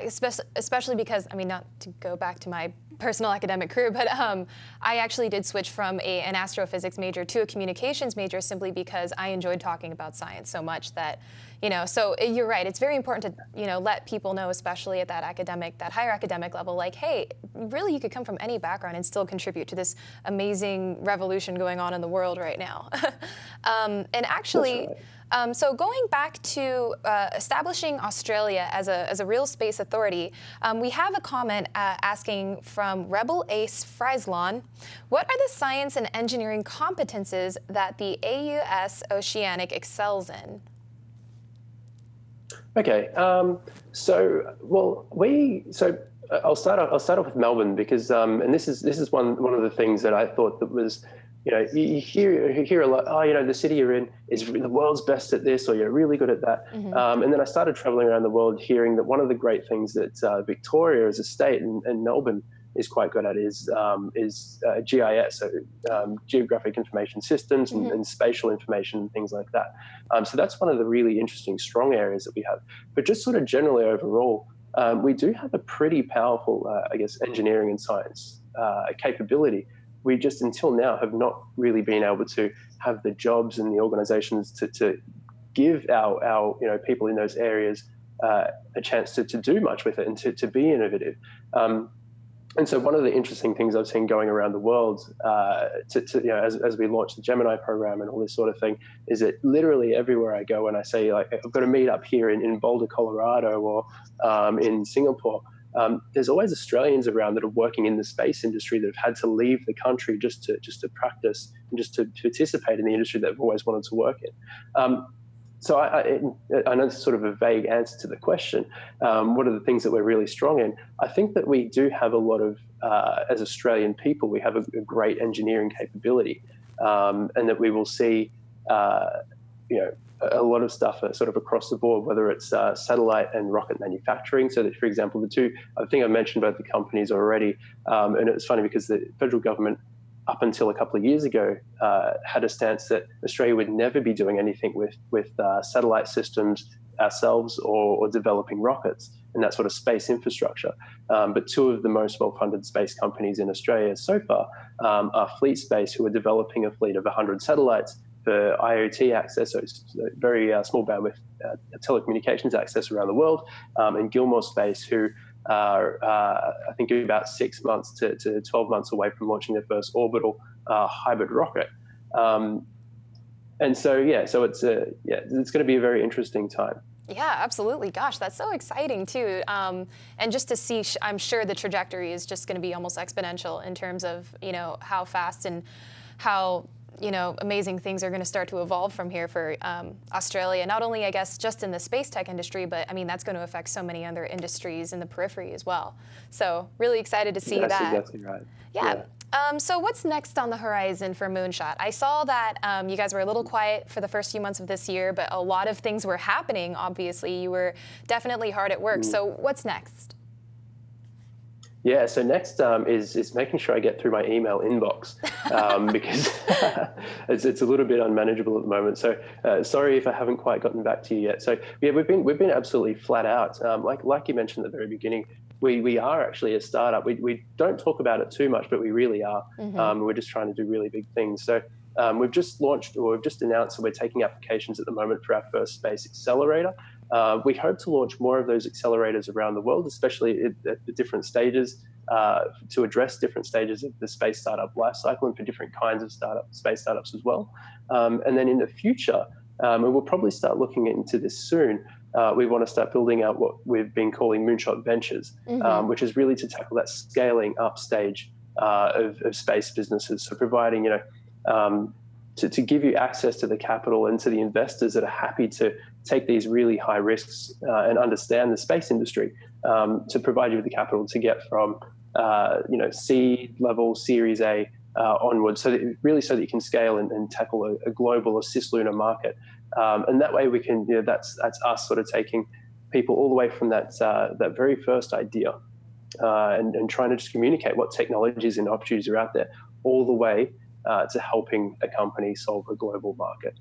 especially because, I mean, not to go back to my personal academic career, but I actually did switch from an astrophysics major to a communications major simply because I enjoyed talking about science so much that, so you're right. It's very important to, let people know, especially at that higher academic level, like, hey, really you could come from any background and still contribute to this amazing revolution going on in the world right now. And actually, That's right. So going back to establishing Australia as a real space authority, we have a comment asking from Rebel Ace Frislon, what are the science and engineering competences that the AUS Oceanic excels in? Okay, so I'll start off with Melbourne because and this is one of the things that I thought that was. You hear a lot, the city you're in is the world's best at this, or you're really good at that. And then I started traveling around the world hearing that one of the great things that Victoria as a state and Melbourne is quite good at is GIS, so Geographic Information Systems and spatial information and things like that. So that's one of the really interesting, strong areas that we have. But just sort of generally overall, we do have a pretty powerful, engineering and science capability. We just until now have not really been able to have the jobs and the organizations to give our people in those areas a chance to do much with it and to be innovative. And so one of the interesting things I've seen going around the world as we launch the Gemini program and all this sort of thing is that literally everywhere I go and I say, like, I've got a meet up here in Boulder, Colorado, or in Singapore, there's always Australians around that are working in the space industry that have had to leave the country just to practice and just to participate in the industry they've always wanted to work in. So I know this is sort of a vague answer to the question. What are the things that we're really strong in? I think that we do have a lot of, as Australian people, we have a great engineering capability, and that we will see, a lot of stuff sort of across the board, whether it's satellite and rocket manufacturing. So that, for example, I think I mentioned both the companies already, and it's funny because the federal government up until a couple of years ago, had a stance that Australia would never be doing anything with satellite systems ourselves or developing rockets and that sort of space infrastructure. But two of the most well-funded space companies in Australia so far are Fleet Space, who are developing a fleet of 100 satellites for IoT access, so it's very small bandwidth telecommunications access around the world, and Gilmore Space, who are, I think, about 6 months to 12 months away from launching their first orbital hybrid rocket. And so it's going to be a very interesting time. Yeah, absolutely. Gosh, that's so exciting too. And just to see, I'm sure the trajectory is just going to be almost exponential in terms of, how fast and how, amazing things are going to start to evolve from here for Australia. Not only, I guess, just in the space tech industry, but I mean, that's going to affect so many other industries in the periphery as well. So really excited to see that. That's exactly right. Yeah. So what's next on the horizon for Moonshot? I saw that you guys were a little quiet for the first few months of this year, but a lot of things were happening, obviously. You were definitely hard at work. So what's next? Yeah, so next is making sure I get through my email inbox because it's a little bit unmanageable at the moment. So sorry if I haven't quite gotten back to you yet. So yeah, we've been absolutely flat out. Like you mentioned at the very beginning, we are actually a startup. We don't talk about it too much, but we really are. We're just trying to do really big things. So we've just launched, or we've just announced that we're taking applications at the moment for our first space accelerator. We hope to launch more of those accelerators around the world, especially at the different stages, to address different stages of the space startup lifecycle and for different kinds of space startups as well. And then in the future, and we'll probably start looking into this soon, we want to start building out what we've been calling Moonshot Ventures, which is really to tackle that scaling up stage of space businesses. So providing, to give you access to the capital and to the investors that are happy to take these really high risks and understand the space industry, to provide you with the capital to get from, seed level, Series A onwards, so that you can scale and tackle a global, cislunar market. And that way we can, that's us sort of taking people all the way from that very first idea and trying to just communicate what technologies and opportunities are out there, all the way to helping a company solve a global market.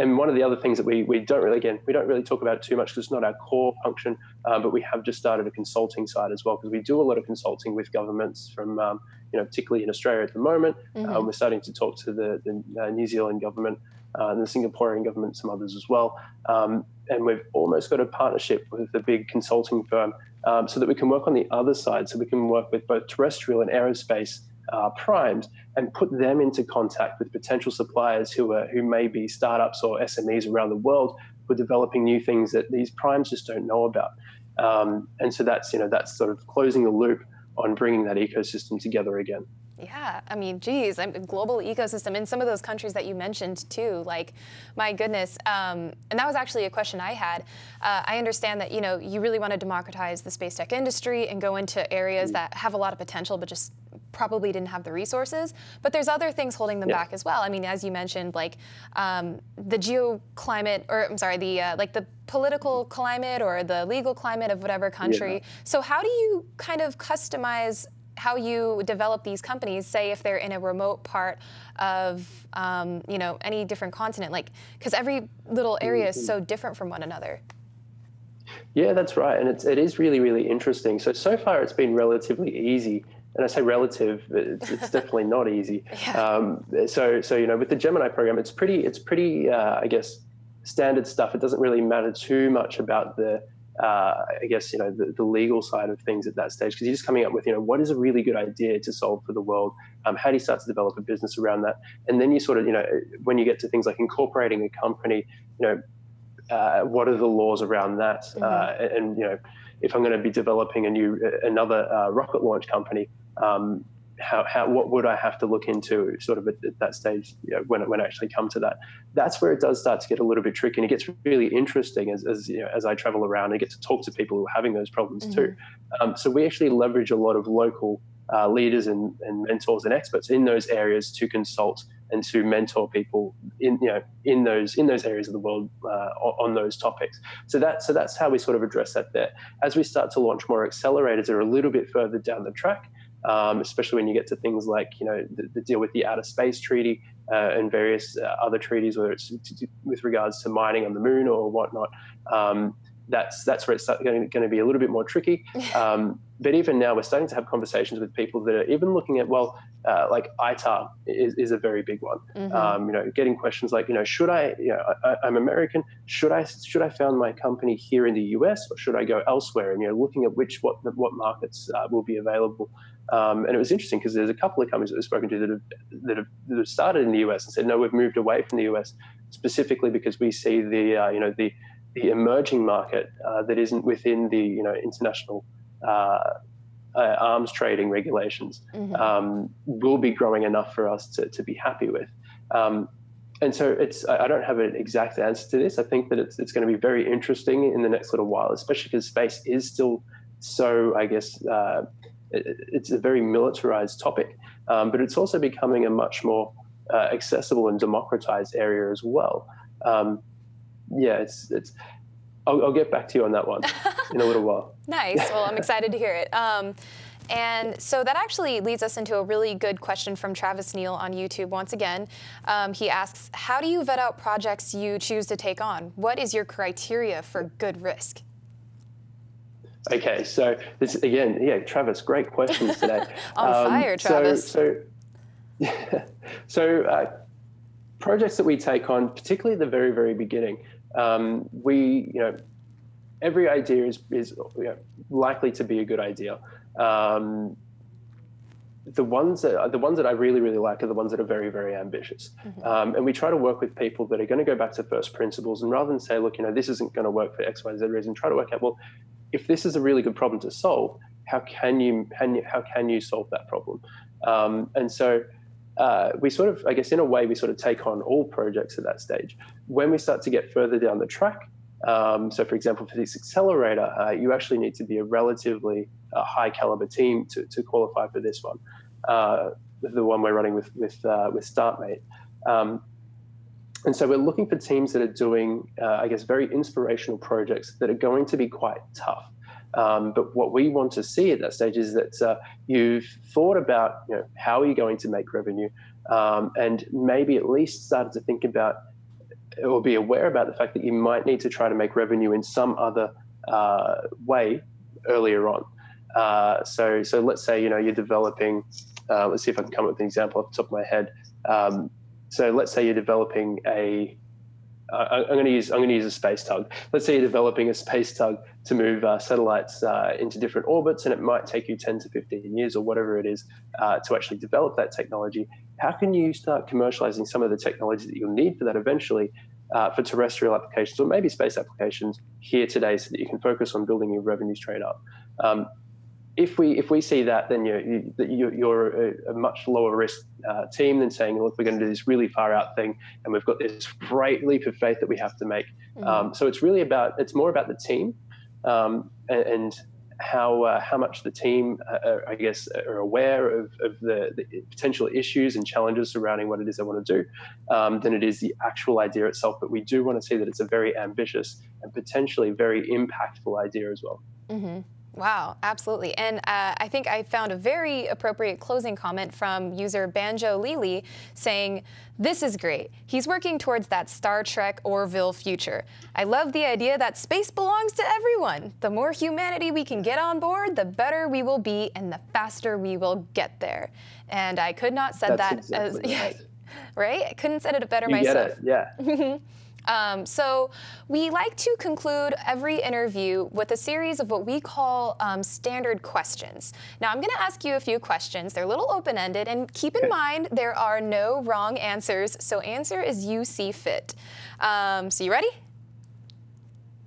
And one of the other things that we don't really talk about too much because it's not our core function, but we have just started a consulting side as well, because we do a lot of consulting with governments from, particularly in Australia at the moment. We're starting to talk to the New Zealand government, and the Singaporean government, some others as well. And we've almost got a partnership with a big consulting firm so that we can work on the other side. So we can work with both terrestrial and aerospace primes and put them into contact with potential suppliers who may be startups or SMEs around the world who are developing new things that these primes just don't know about. And so that's sort of closing the loop on bringing that ecosystem together again. Yeah, I mean, geez, global ecosystem in some of those countries that you mentioned too, like, my goodness. And that was actually a question I had. I understand that, you really want to democratize the space tech industry and go into areas that have a lot of potential, but just probably didn't have the resources. But there's other things holding them back as well. I mean, as you mentioned, like the geoclimate, or I'm sorry, the political climate or the legal climate of whatever country. Yeah. So how do you kind of customize how you develop these companies, say if they're in a remote part of any different continent, like, because every little area is so different from one another? Yeah, that's right, and it is really, really interesting. So far it's been relatively easy, and I say relative, it's definitely not easy. Yeah. So with the Gemini program, it's pretty I guess standard stuff. It doesn't really matter too much about the the legal side of things at that stage, because you're just coming up with, what is a really good idea to solve for the world? How do you start to develop a business around that? And then you sort of, when you get to things like incorporating a company, what are the laws around that? And if I'm going to be developing another rocket launch company, what would I have to look into sort of at that stage, when I actually come to that? That's where it does start to get a little bit tricky, and it gets really interesting as I travel around and get to talk to people who are having those problems too. So we actually leverage a lot of local leaders and mentors and experts in those areas to consult and to mentor people in those areas of the world on those topics. So that's how we sort of address that there. As we start to launch more accelerators that are a little bit further down the track, especially when you get to things like, the deal with the Outer Space Treaty and various other treaties, whether it's with regards to mining on the moon or whatnot. That's where it's going to be a little bit more tricky. But even now, we're starting to have conversations with people that are even looking at, like ITAR is a very big one. Getting questions like, should I, I'm American, should I found my company here in the US, or should I go elsewhere? And looking at what markets will be available. And it was interesting because there's a couple of companies that we've spoken to that have started in the US and said, no, we've moved away from the US specifically because we see the emerging market that isn't within the international arms trading regulations will be growing enough for us to be happy with. And so I don't have an exact answer to this. I think that it's going to be very interesting in the next little while, especially because space is still so, I guess, it's a very militarized topic, but it's also becoming a much more accessible and democratized area as well. I'll get back to you on that one in a little while. Nice. Well, I'm excited to hear it. And so that actually leads us into a really good question from Travis Neal on YouTube. Once again, he asks, how do you vet out projects you choose to take on? What is your criteria for good risk? Okay, so this again, Travis, great questions today. On fire, Travis. So projects that we take on, particularly at the very, very beginning, every idea is likely to be a good idea. The ones that I really, really like are the ones that are very, very ambitious. And we try to work with people that are going to go back to first principles, and rather than say, look, this isn't going to work for X, Y, Z reason, try to work out, well, if this is a really good problem to solve, how can you solve that problem? And so we sort of, I guess, in a way, we sort of take on all projects at that stage. When we start to get further down the track, so for example, for this accelerator, you actually need to be a relatively high caliber team to qualify for this one, the one we're running with StartMate. And so we're looking for teams that are doing, I guess, very inspirational projects that are going to be quite tough. But what we want to see at that stage is that you've thought about, how are you going to make revenue, and maybe at least started to think about or be aware about the fact that you might need to try to make revenue in some other way earlier on. So let's say, you're developing, let's see if I can come up with an example off the top of my head. So let's say you're developing I'm going to use a space tug. Let's say you're developing a space tug to move satellites into different orbits, and it might take you 10 to 15 years or whatever it is to actually develop that technology. How can you start commercializing some of the technology that you'll need for that eventually for terrestrial applications or maybe space applications here today, so that you can focus on building your revenue straight up? If we see that, then you're a much lower risk team than saying, look, we're going to do this really far out thing, and we've got this great leap of faith that we have to make. So it's more about the team and how much the team, I guess, are aware of the potential issues and challenges surrounding what it is they want to do, than it is the actual idea itself. But we do want to see that it's a very ambitious and potentially very impactful idea as well. Wow, absolutely. And I think I found a very appropriate closing comment from user Banjo Lily saying, this is great. He's working towards that Star Trek Orville future. I love the idea that space belongs to everyone. The more humanity we can get on board, the better we will be and the faster we will get there. And I could not said that exactly as, right. Right? I couldn't said it better You myself. get it, yeah. So we like to conclude every interview with a series of what we call standard questions. Now, I'm going to ask you a few questions. They're a little open-ended, and keep in mind there are no wrong answers, so answer as you see fit. So you ready?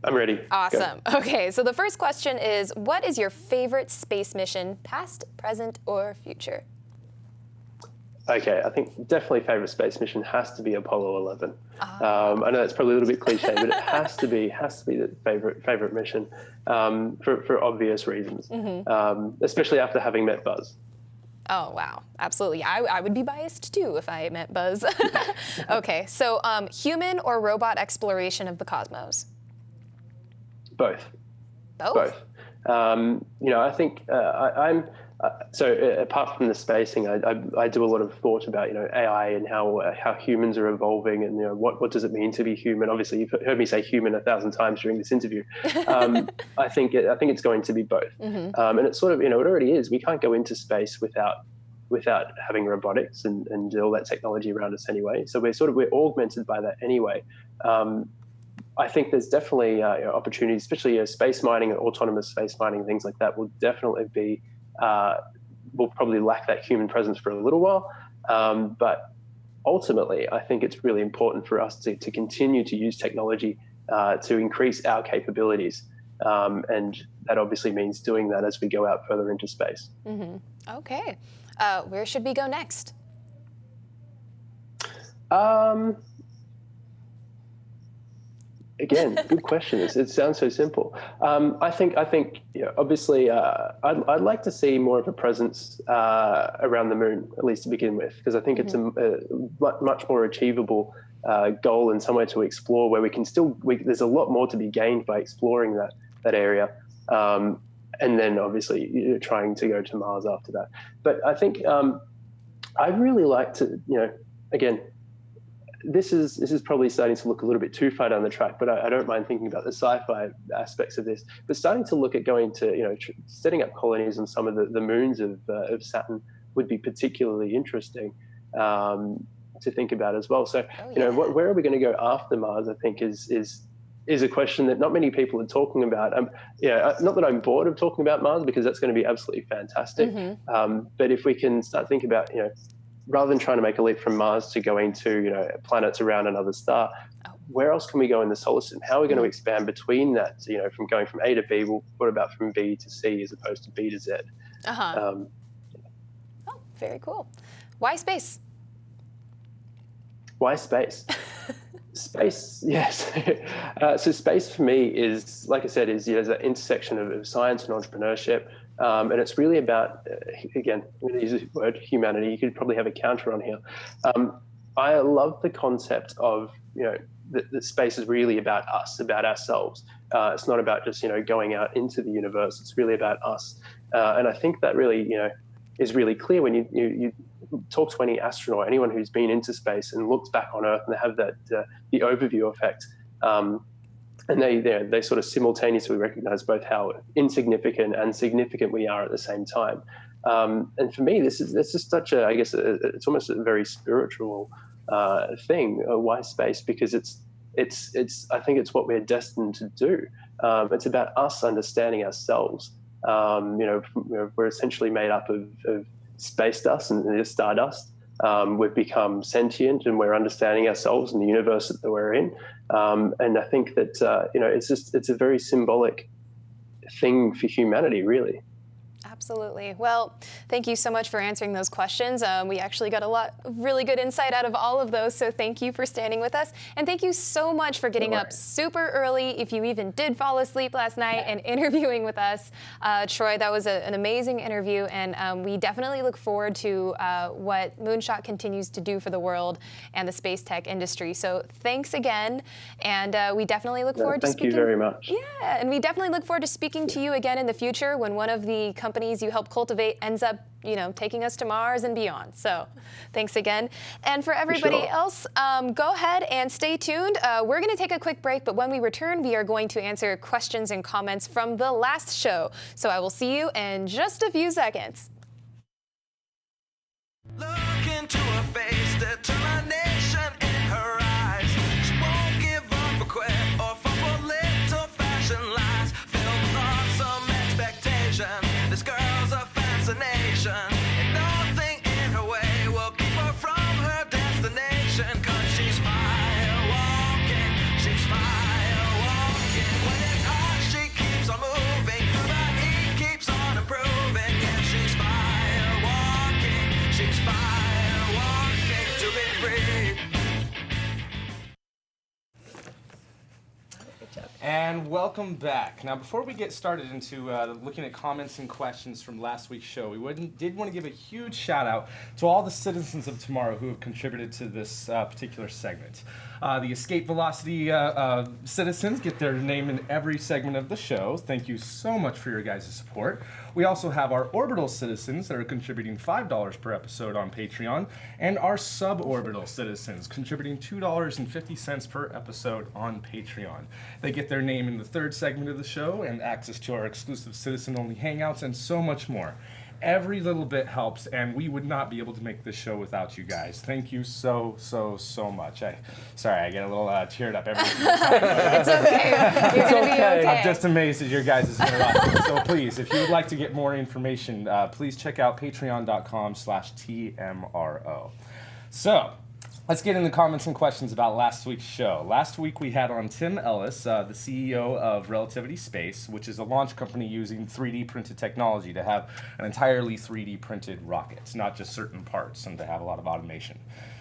I'm ready. Awesome. Go. Okay, so the first question is, what is your favorite space mission, past, present, or future? Okay, I think definitely favorite space mission has to be Apollo 11. I know that's probably a little bit cliche, but it has to be the favorite mission for obvious reasons, especially after having met Buzz. Oh, wow. Absolutely. I would be biased, too, if I met Buzz. Okay, so human or robot exploration of the cosmos? Both. Both? I think apart from the spacing, I do a lot of thought about AI and how humans are evolving, and what does it mean to be human. Obviously, you've heard me say human 1,000 times during this interview. I think it's going to be both, and it's sort of it already is. We can't go into space without having robotics and all that technology around us anyway. So we're augmented by that anyway. I think there's definitely opportunities, especially space mining and autonomous space mining, things like that will definitely be. We'll probably lack that human presence for a little while, but ultimately, I think it's really important for us to continue to use technology to increase our capabilities, and that obviously means doing that as we go out further into space. Okay, where should we go next? Again, good question. It sounds so simple. I think obviously, I'd like to see more of a presence around the moon, at least to begin with, because I think it's a much more achievable goal and somewhere to explore where we can there's a lot more to be gained by exploring that area, and then obviously trying to go to Mars after that. But I think I'd really like to, again. This is probably starting to look a little bit too far down the track, but I don't mind thinking about the sci-fi aspects of this. But starting to look at going to, setting up colonies on some of the moons of Saturn would be particularly interesting to think about as well. So, where are we going to go after Mars? I think is a question that not many people are talking about. Not that I'm bored of talking about Mars, because that's going to be absolutely fantastic. But if we can start thinking about, rather than trying to make a leap from Mars to going to, planets around another star, where else can we go in the solar system? How are we going to expand between that, from going from A to B? Well, what about from B to C as opposed to B to Z? Oh, very cool. Why space? Why space? Space, yes. So space for me is, like I said, is that intersection of science and entrepreneurship. And it's really about, again, I'm going to use the word humanity. You could probably have a counter on here. I love the concept of, that space is really about us, about ourselves. It's not about just, going out into the universe. It's really about us. And I think that really, is really clear when you talk to any astronaut, anyone who's been into space and looks back on Earth and they have that, the overview effect. And they sort of simultaneously recognize both how insignificant and significant we are at the same time. And for me, this is just such a, I guess, it's almost a very spiritual thing. Why space? Because I think it's what we're destined to do. It's about us understanding ourselves. We're essentially made up of space dust and stardust. We've become sentient, and we're understanding ourselves and the universe that we're in. And I think that it's a very symbolic thing for humanity, really. Absolutely. Well, thank you so much for answering those questions. We actually got a lot of really good insight out of all of those, so thank you for standing with us. And thank you so much for getting up super early, if you even did fall asleep last night, and interviewing with us. Troy, that was an amazing interview, and we definitely look forward to what Moonshot continues to do for the world and the space tech industry. So thanks again, and we definitely look forward to speaking. Thank you very much. Yeah, and we definitely look forward to speaking to you again in the future when one of the companies you help cultivate ends up, taking us to Mars and beyond. So thanks again. And for everybody else, go ahead and stay tuned. We're going to take a quick break, but when we return, we are going to answer questions and comments from the last show. So I will see you in just a few seconds. Look into her face, determination in her eyes. She won't give up or quit or fall for little fashion lies. Filled with awesome expectation. This girl's a fascination, and nothing in her way will keep her from her destination. 'Cause she's fire walking, she's fire walking. When it's hot, she keeps on moving, through the heat keeps on improving. Yeah, she's fire walking, she's fire walking. And welcome back. Now, before we get started into looking at comments and questions from last week's show, we did want to give a huge shout out to all the citizens of tomorrow who have contributed to this particular segment. The escape velocity citizens get their name in every segment of the show. Thank you so much for your guys' support. We also have our orbital citizens that are contributing $5 per episode on Patreon, and our suborbital citizens contributing $2.50 per episode on Patreon. They get their name in the third segment of the show and access to our exclusive citizen-only hangouts and so much more. Every little bit helps, and we would not be able to make this show without you guys. Thank you so much. Sorry, I get a little teared up every single time. It's okay. You're going to be okay. I'm just amazed at your guys' generosity. So please, if you would like to get more information, please check out patreon.com/TMRO. So, let's get into comments and questions about last week's show. Last week we had on Tim Ellis, the CEO of Relativity Space, which is a launch company using 3D printed technology to have an entirely 3D printed rocket, not just certain parts, and to have a lot of automation.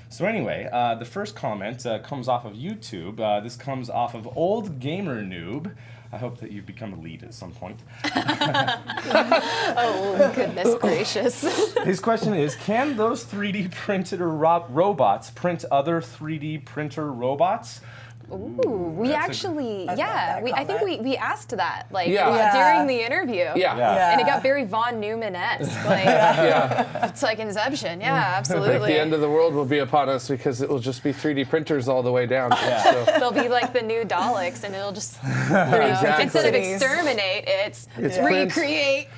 So anyway, the first comment comes off of YouTube. This comes off of Old Gamer Noob. I hope that you've become a lead at some point. Oh, goodness gracious. His question is, can those 3D printed robots print other 3D printer robots? Ooh, we actually, I think we asked that, like, Yeah. during the interview. Yeah. And it got very Von Neumann-esque. Like, it's like Inception. Yeah, absolutely. Like the end of the world will be upon us because it will just be 3D printers all the way down. So. They'll be like the new Daleks, and it'll just, Exactly. instead of exterminate, it's recreate.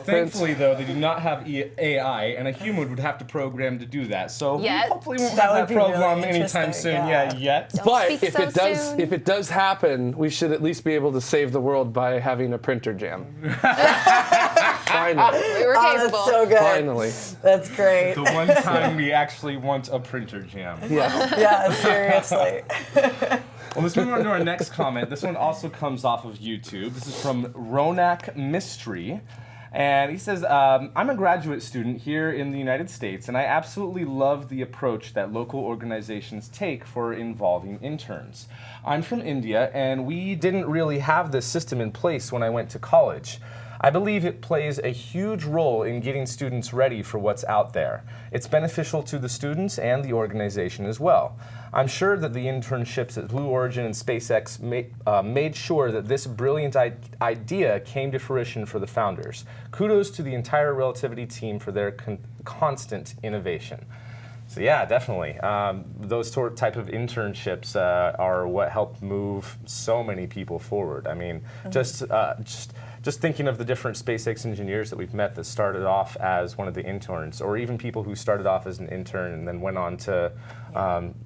Thankfully though, they do not have AI, and a human would have to program to do that. So we Yet. hopefully won't That have would that be program really anytime interesting, soon. yeah. Yet. But speak if so it does, soon. if it does happen, we should at least be able to save the world by having a printer jam. Finally. We were Oh, capable. that's so good. Finally. That's great. The one time we actually want a printer jam. Yeah. Yeah, seriously. Well, let's move on to our next comment. This one also comes off of YouTube. This is from Ronak Mystery. And he says, I'm a graduate student here in the United States, and I absolutely love the approach that local organizations take for involving interns. I'm from India, and we didn't really have this system in place when I went to college. I believe it plays a huge role in getting students ready for what's out there. It's beneficial to the students and the organization as well. I'm sure that the internships at Blue Origin and SpaceX made sure that this brilliant idea came to fruition for the founders. Kudos to the entire Relativity team for their constant innovation. So yeah, definitely. Those type of internships are what helped move so many people forward. I mean, just thinking of the different SpaceX engineers that we've met that started off as one of the interns, or even people who started off as an intern and then went on to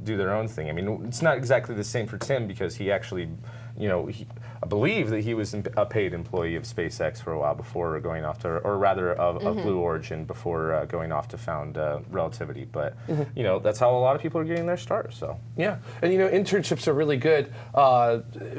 do their own thing. I mean, it's not exactly the same for Tim because he actually, I believe that he was a paid employee of SpaceX for a while before going off to, or rather of Blue Origin before going off to found Relativity. But, that's how a lot of people are getting their start, so. Yeah, and internships are really good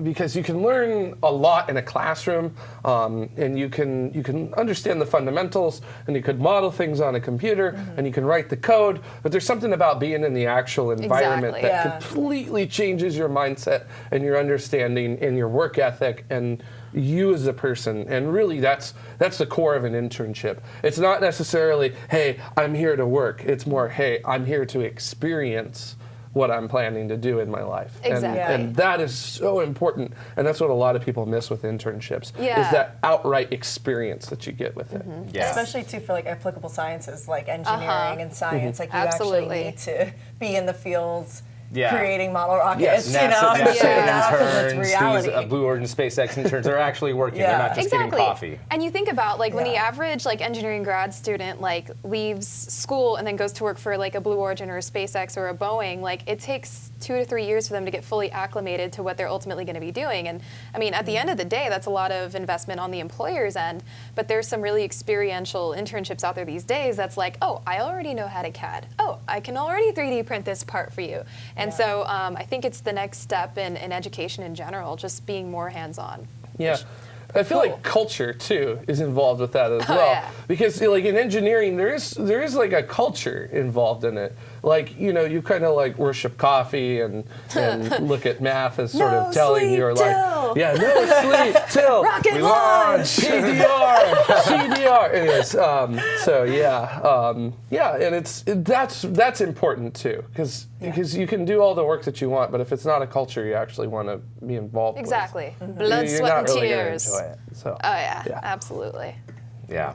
because you can learn a lot in a classroom, and you can understand the fundamentals, and you could model things on a computer, and you can write the code. But there's something about being in the actual environment that completely changes your mindset and your understanding and your work ethic and you as a person. And really, that's the core of an internship. It's not necessarily, hey, I'm here to work. It's more, hey, I'm here to experience what I'm planning to do in my life. Exactly. And that is so important. And that's what a lot of people miss with internships, is that outright experience that you get with it. Yeah. Especially too for like applicable sciences like engineering and science. Like you actually need to be in the fields creating model rockets, NASA because it's interns, reality. these Blue Origin SpaceX interns are actually working. They're not just getting coffee. And you think about when the average engineering grad student leaves school and then goes to work for a Blue Origin or a SpaceX or a Boeing, it takes 2 to 3 years for them to get fully acclimated to what they're ultimately going to be doing. And I mean, at the end of the day, that's a lot of investment on the employer's end. But there's some really experiential internships out there these days that's like, oh, I already know how to CAD. Oh, I can already 3D print this part for you. And so I think it's the next step in education in general, just being more hands-on. Yeah. I feel like culture too is involved with that as well, because in engineering there is a culture involved in it. like, you know, you kind of like worship coffee and look at math as sort of telling you, or like, yeah, no sleep till Rocket we launch. CDR. Anyways, so yeah, and that's important too, because you can do all the work that you want, but if it's not a culture you actually want to be involved Exactly. with, Blood, you're sweat, not and really tears. gonna enjoy it. So, Oh yeah, absolutely. Yeah.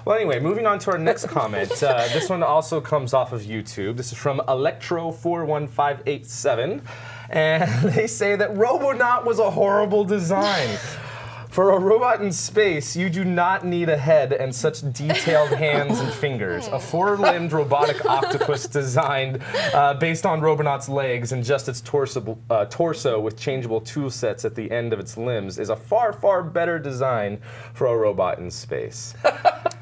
Well, anyway, moving on to our next comment. This one also comes off of YouTube. This is from Electro41587. And they say that Robonaut was a horrible design. For a robot in space, you do not need a head and such detailed hands and fingers. A four-limbed robotic octopus designed based on Robonaut's legs and just its torso with changeable tool sets at the end of its limbs is a far, far better design for a robot in space.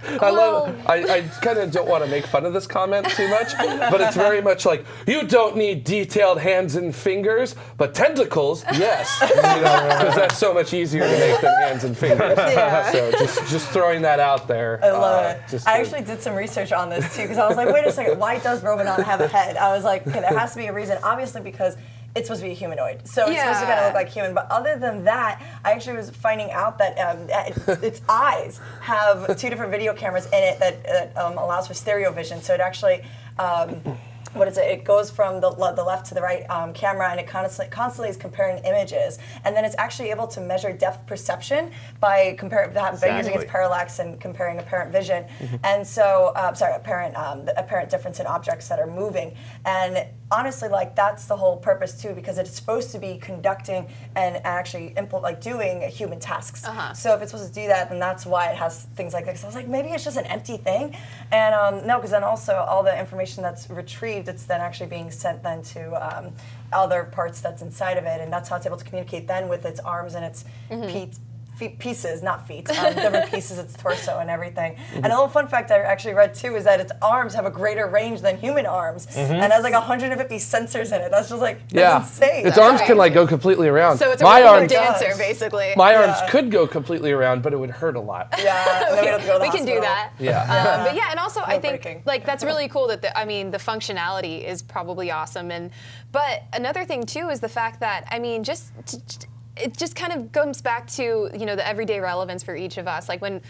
I kind of don't want to make fun of this comment too much, but it's very much like, you don't need detailed hands and fingers, but tentacles, yes. Because that's so much easier to make than hands and fingers. Yeah. So just throwing that out there. I love it. I actually did some research on this too, because I was like, wait a second, why does Robonaut have a head? I was like, okay, there has to be a reason. Obviously, because it's supposed to be a humanoid, so it's supposed to kind of look like human. But other than that, I actually was finding out that its eyes have two different video cameras in it that allows for stereo vision. So it actually, what is it? It goes from the left to the right camera, and it constantly is comparing images, and then it's actually able to measure depth perception by using its parallax and comparing apparent vision, and so apparent difference in objects that are moving. And honestly, like, that's the whole purpose too, because it's supposed to be conducting and actually doing human tasks. So if it's supposed to do that, then that's why it has things like this. I was like, maybe it's just an empty thing, and no, because then also all the information that's retrieved, it's then actually being sent then to other parts that's inside of it, and that's how it's able to communicate then with its arms and its pieces, not feet, different pieces, its torso and everything. And a little fun fact I actually read too is that its arms have a greater range than human arms, and has like 150 sensors in it. That's just like, that's insane. Its arms can like go completely around. So it's a my really arms, good dancer, basically. my arms could go completely around, but it would hurt a lot. Yeah, and then we'd have to go to the We can do hospital. that. But yeah, and also I think breaking. like that's really cool that the functionality is probably awesome. But another thing too is the fact that it just kind of comes back to, you know, the everyday relevance for each of us. Like when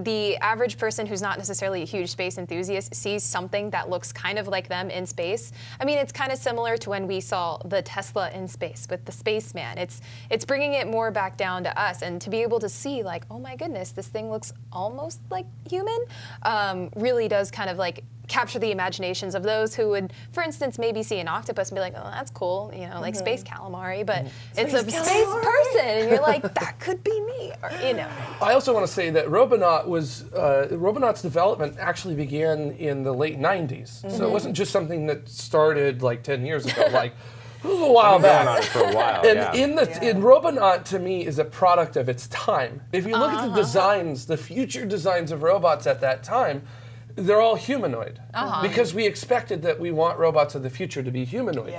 the average person who's not necessarily a huge space enthusiast sees something that looks kind of like them in space, I mean, it's kind of similar to when we saw the Tesla in space with the spaceman. It's bringing it more back down to us, and to be able to see like, oh my goodness, this thing looks almost like human, really does kind of like capture the imaginations of those who would, for instance, maybe see an octopus and be like, oh, that's cool, you know, like space calamari, but it's a space person, and you're like, that could be me, or, you know. I also want to say that Robonaut's development actually began in the late 90s. So it wasn't just something that started like 10 years ago, like, it was a while back. On it for a while, and in Robonaut, to me, is a product of its time. If you look at the designs, the future designs of robots at that time, they're all humanoid, because we expected that we want robots of the future to be humanoid.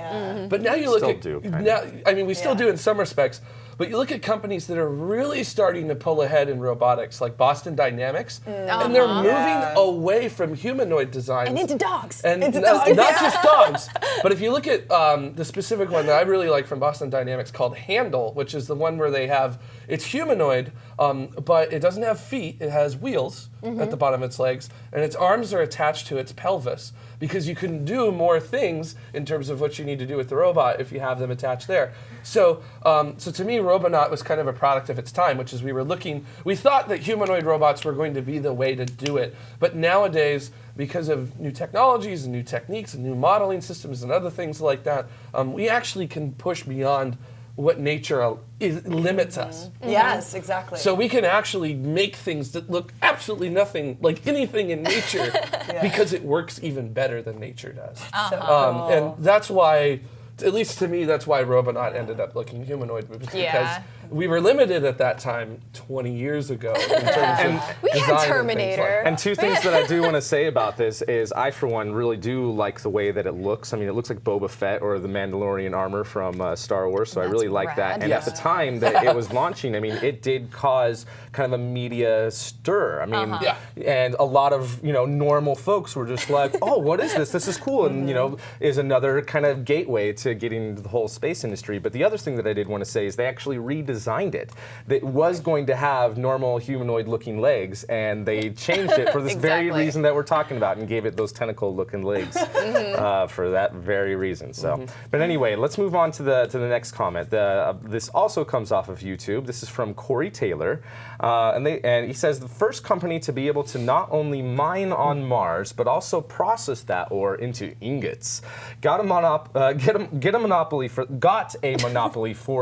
But now you look we still do in some respects, but you look at companies that are really starting to pull ahead in robotics, like Boston Dynamics, and they're moving away from humanoid designs. And into dogs. And not just dogs, but if you look at the specific one that I really like from Boston Dynamics called Handle, which is the one where it's humanoid, but it doesn't have feet, it has wheels at the bottom of its legs, and its arms are attached to its pelvis, because you can do more things in terms of what you need to do with the robot if you have them attached there. So to me, Robonaut was kind of a product of its time, which is we thought that humanoid robots were going to be the way to do it, but nowadays, because of new technologies and new techniques and new modeling systems and other things like that, we actually can push beyond what nature limits us. Yes, exactly. So we can actually make things that look absolutely nothing like anything in nature because it works even better than nature does. And that's why at least to me, that's why Robonaut ended up looking humanoid, because Yeah. we were limited at that time 20 years ago in terms of We had design and things Terminator. like And two things that I do want to say about this is I, for one, really do like the way that it looks. I mean, it looks like Boba Fett or the Mandalorian armor from Star Wars, so I really like that. rad. And at the time that it was launching, I mean, it did cause kind of a media stir. I mean, Yeah. and a lot of, normal folks were just like, oh, what is this? This is cool. And, is another kind of gateway to getting into the whole space industry. But the other thing that I did want to say is they actually redesigned it. It was going to have normal humanoid-looking legs, and they changed it for this very Exactly. reason that we're talking about, and gave it those tentacle-looking legs for that very reason. So, but anyway, let's move on to the next comment. This also comes off of YouTube. This is from Corey Taylor, and he says the first company to be able to not only mine on Mars but also process that ore into ingots. Got a monopoly for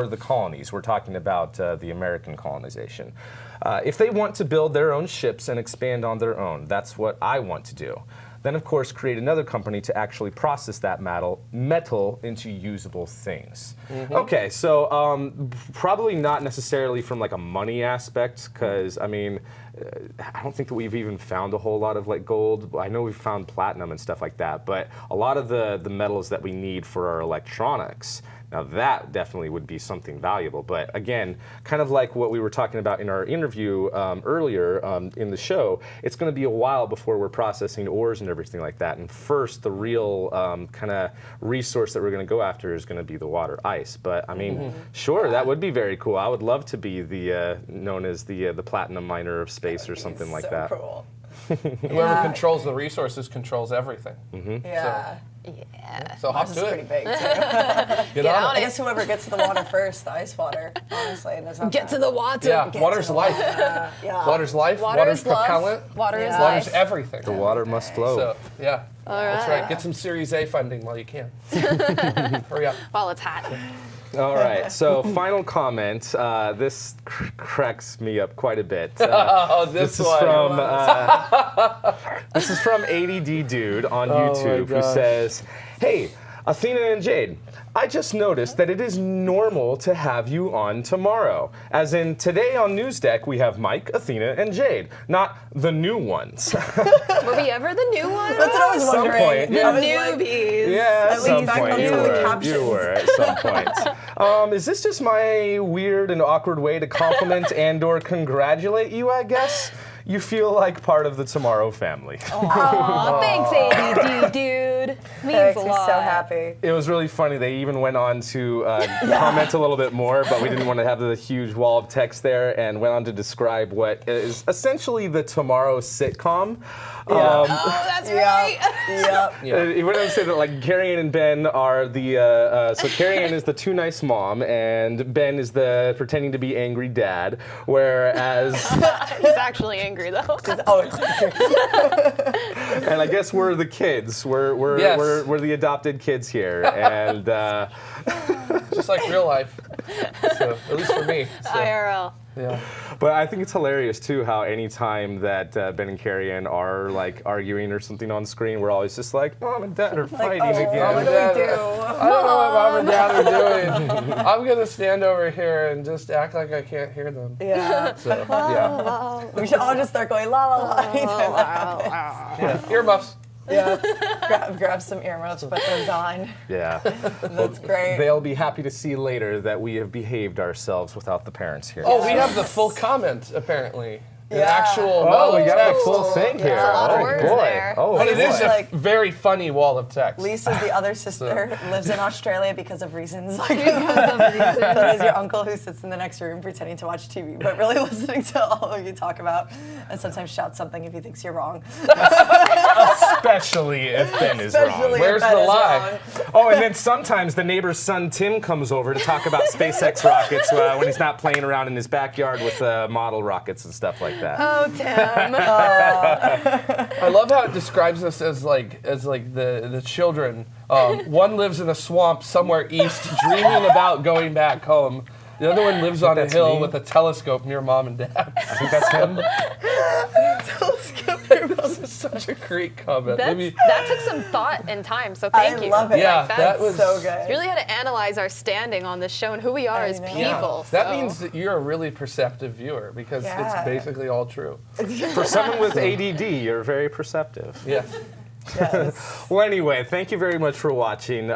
the colonies. We're talking about the American colonization. If they want to build their own ships and expand on their own, that's what I want to do. Then, of course, create another company to actually process that metal into usable things. Okay, so probably not necessarily from like a money aspect, because I mean, I don't think that we've even found a whole lot of like gold. I know we've found platinum and stuff like that, but a lot of the metals that we need for our electronics, now that definitely would be something valuable. But again, kind of like what we were talking about in our interview earlier in the show, it's going to be a while before we're processing ores and everything like that. And first, the real kind of resource that we're going to go after is going to be the water ice. But I mean, sure, that would be very cool. I would love to be the known as the platinum miner of space or something like that. Cool. Whoever controls the resources controls everything. Yeah. So hop This to is pretty it. big too. Get on I it. guess whoever gets to the water first, the ice water, honestly. And there's not Get to that. the water. Yeah, Get water's to the life. Yeah. Water's life. Water Water's is love. propellant. Water is Yeah. Water's life. everything. The water must flow. So yeah, that's right. Get some Series A funding while you can. Hurry up. While it's hot. All right, so final comment. This cracks me up quite a bit. Oh, this This is one. this is from ADD Dude on Oh my YouTube, who gosh. says, "Hey, Athena and Jade, I just noticed that it is normal to have you on tomorrow. As in, today on News Deck, we have Mike, Athena, and Jade, not the new ones." Were we ever the new ones? That's what I was At some wondering. point, The I was like, newbies. Yeah, at At some least point back you on the were. captions. You were at some point. Is this just my weird and awkward way to compliment and/or congratulate you? I guess you feel like part of the Tomorrow family. Aw, thanks, ADD, dude. Means Makes a me lot. so happy. It was really funny. They even went on to comment a little bit more, but we didn't want to have the huge wall of text there, and went on to describe what is essentially the Tomorrow sitcom. Oh, that's right. Yep. He went on to say that like Carrie Ann and Ben are the so Carrie Ann is the too nice mom, and Ben is the pretending to be angry dad, whereas He's actually angry though. and I guess we're the kids. We're Yes. we're the adopted kids here, and Just like real life. So, at least for me. So, IRL. yeah. but I think it's hilarious too how anytime that Ben and Carrie Ann are like arguing or something on screen, we're always just like, Mom and Dad are fighting oh, again. what do we do? I don't know what Mom and Dad are doing. I'm gonna stand over here and just act like I can't hear them. Yeah. So, yeah. We should all just start going la la la anytime that happens. Yeah. Earmuffs. Yeah. Grab some earmuffs, put those on. Yeah. That's great. They'll be happy to see later that we have behaved ourselves without the parents here. Oh, we have the full comment apparently. An Yeah. actual Oh, wall we of got the text. full thing here. That's a lot of Oh, words boy. there. Oh, But it is boy. a Like- very funny wall of text. Lisa's the other sister, lives in Australia because of reasons. Like that is your uncle who sits in the next room pretending to watch TV, but really listening to all of you talk about, and sometimes shouts something if he thinks you're wrong. Especially if Ben is wrong. Especially Where's if Ben the is lie? wrong. Oh, and then sometimes the neighbor's son Tim comes over to talk about SpaceX rockets when he's not playing around in his backyard with model rockets and stuff like that. Oh, Tim. I love how it describes us as like the children. One lives in a swamp somewhere east, dreaming about going back home, The other one lives on a that's hill me. with a telescope near mom and dad. I think that's him. This is such a great comment. That took some thought and time, so thank you. I love it. Yeah, Like, that that's was so good. You really had to analyze our standing on this show and who we are I as know. people. That so. means that you're a really perceptive viewer because Yeah. it's basically all true. For someone with ADD, you're very perceptive. Yeah. Well, anyway, thank you very much for watching.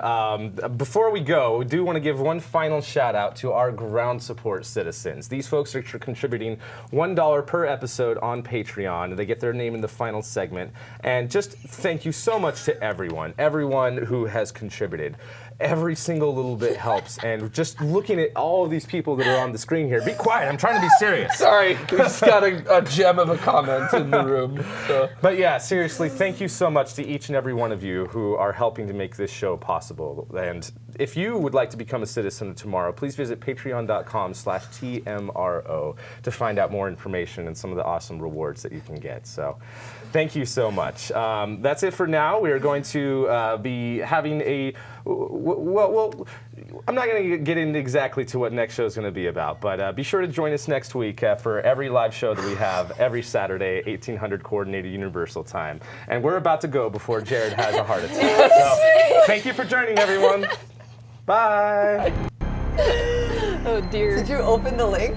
Before we go, we do want to give one final shout out to our ground support citizens. These folks are contributing $1 per episode on Patreon. They get their name in the final segment. And just thank you so much to everyone who has contributed. Every single little bit helps. And just looking at all of these people that are on the screen here, be quiet, I'm trying to be serious. Sorry, we just got a gem of a comment in the room. So. But yeah, seriously, thank you so much to each and every one of you who are helping to make this show possible. And if you would like to become a citizen of tomorrow, please visit patreon.com/TMRO to find out more information and some of the awesome rewards that you can get. So thank you so much. That's it for now. We are going to be having a, well, I'm not going to get into exactly to what next show is going to be about, but be sure to join us next week for every live show that we have every Saturday, 1800 Coordinated Universal Time. And we're about to go before Jared has a heart attack. So thank you for joining, everyone. Bye. Oh dear. Did you open the link?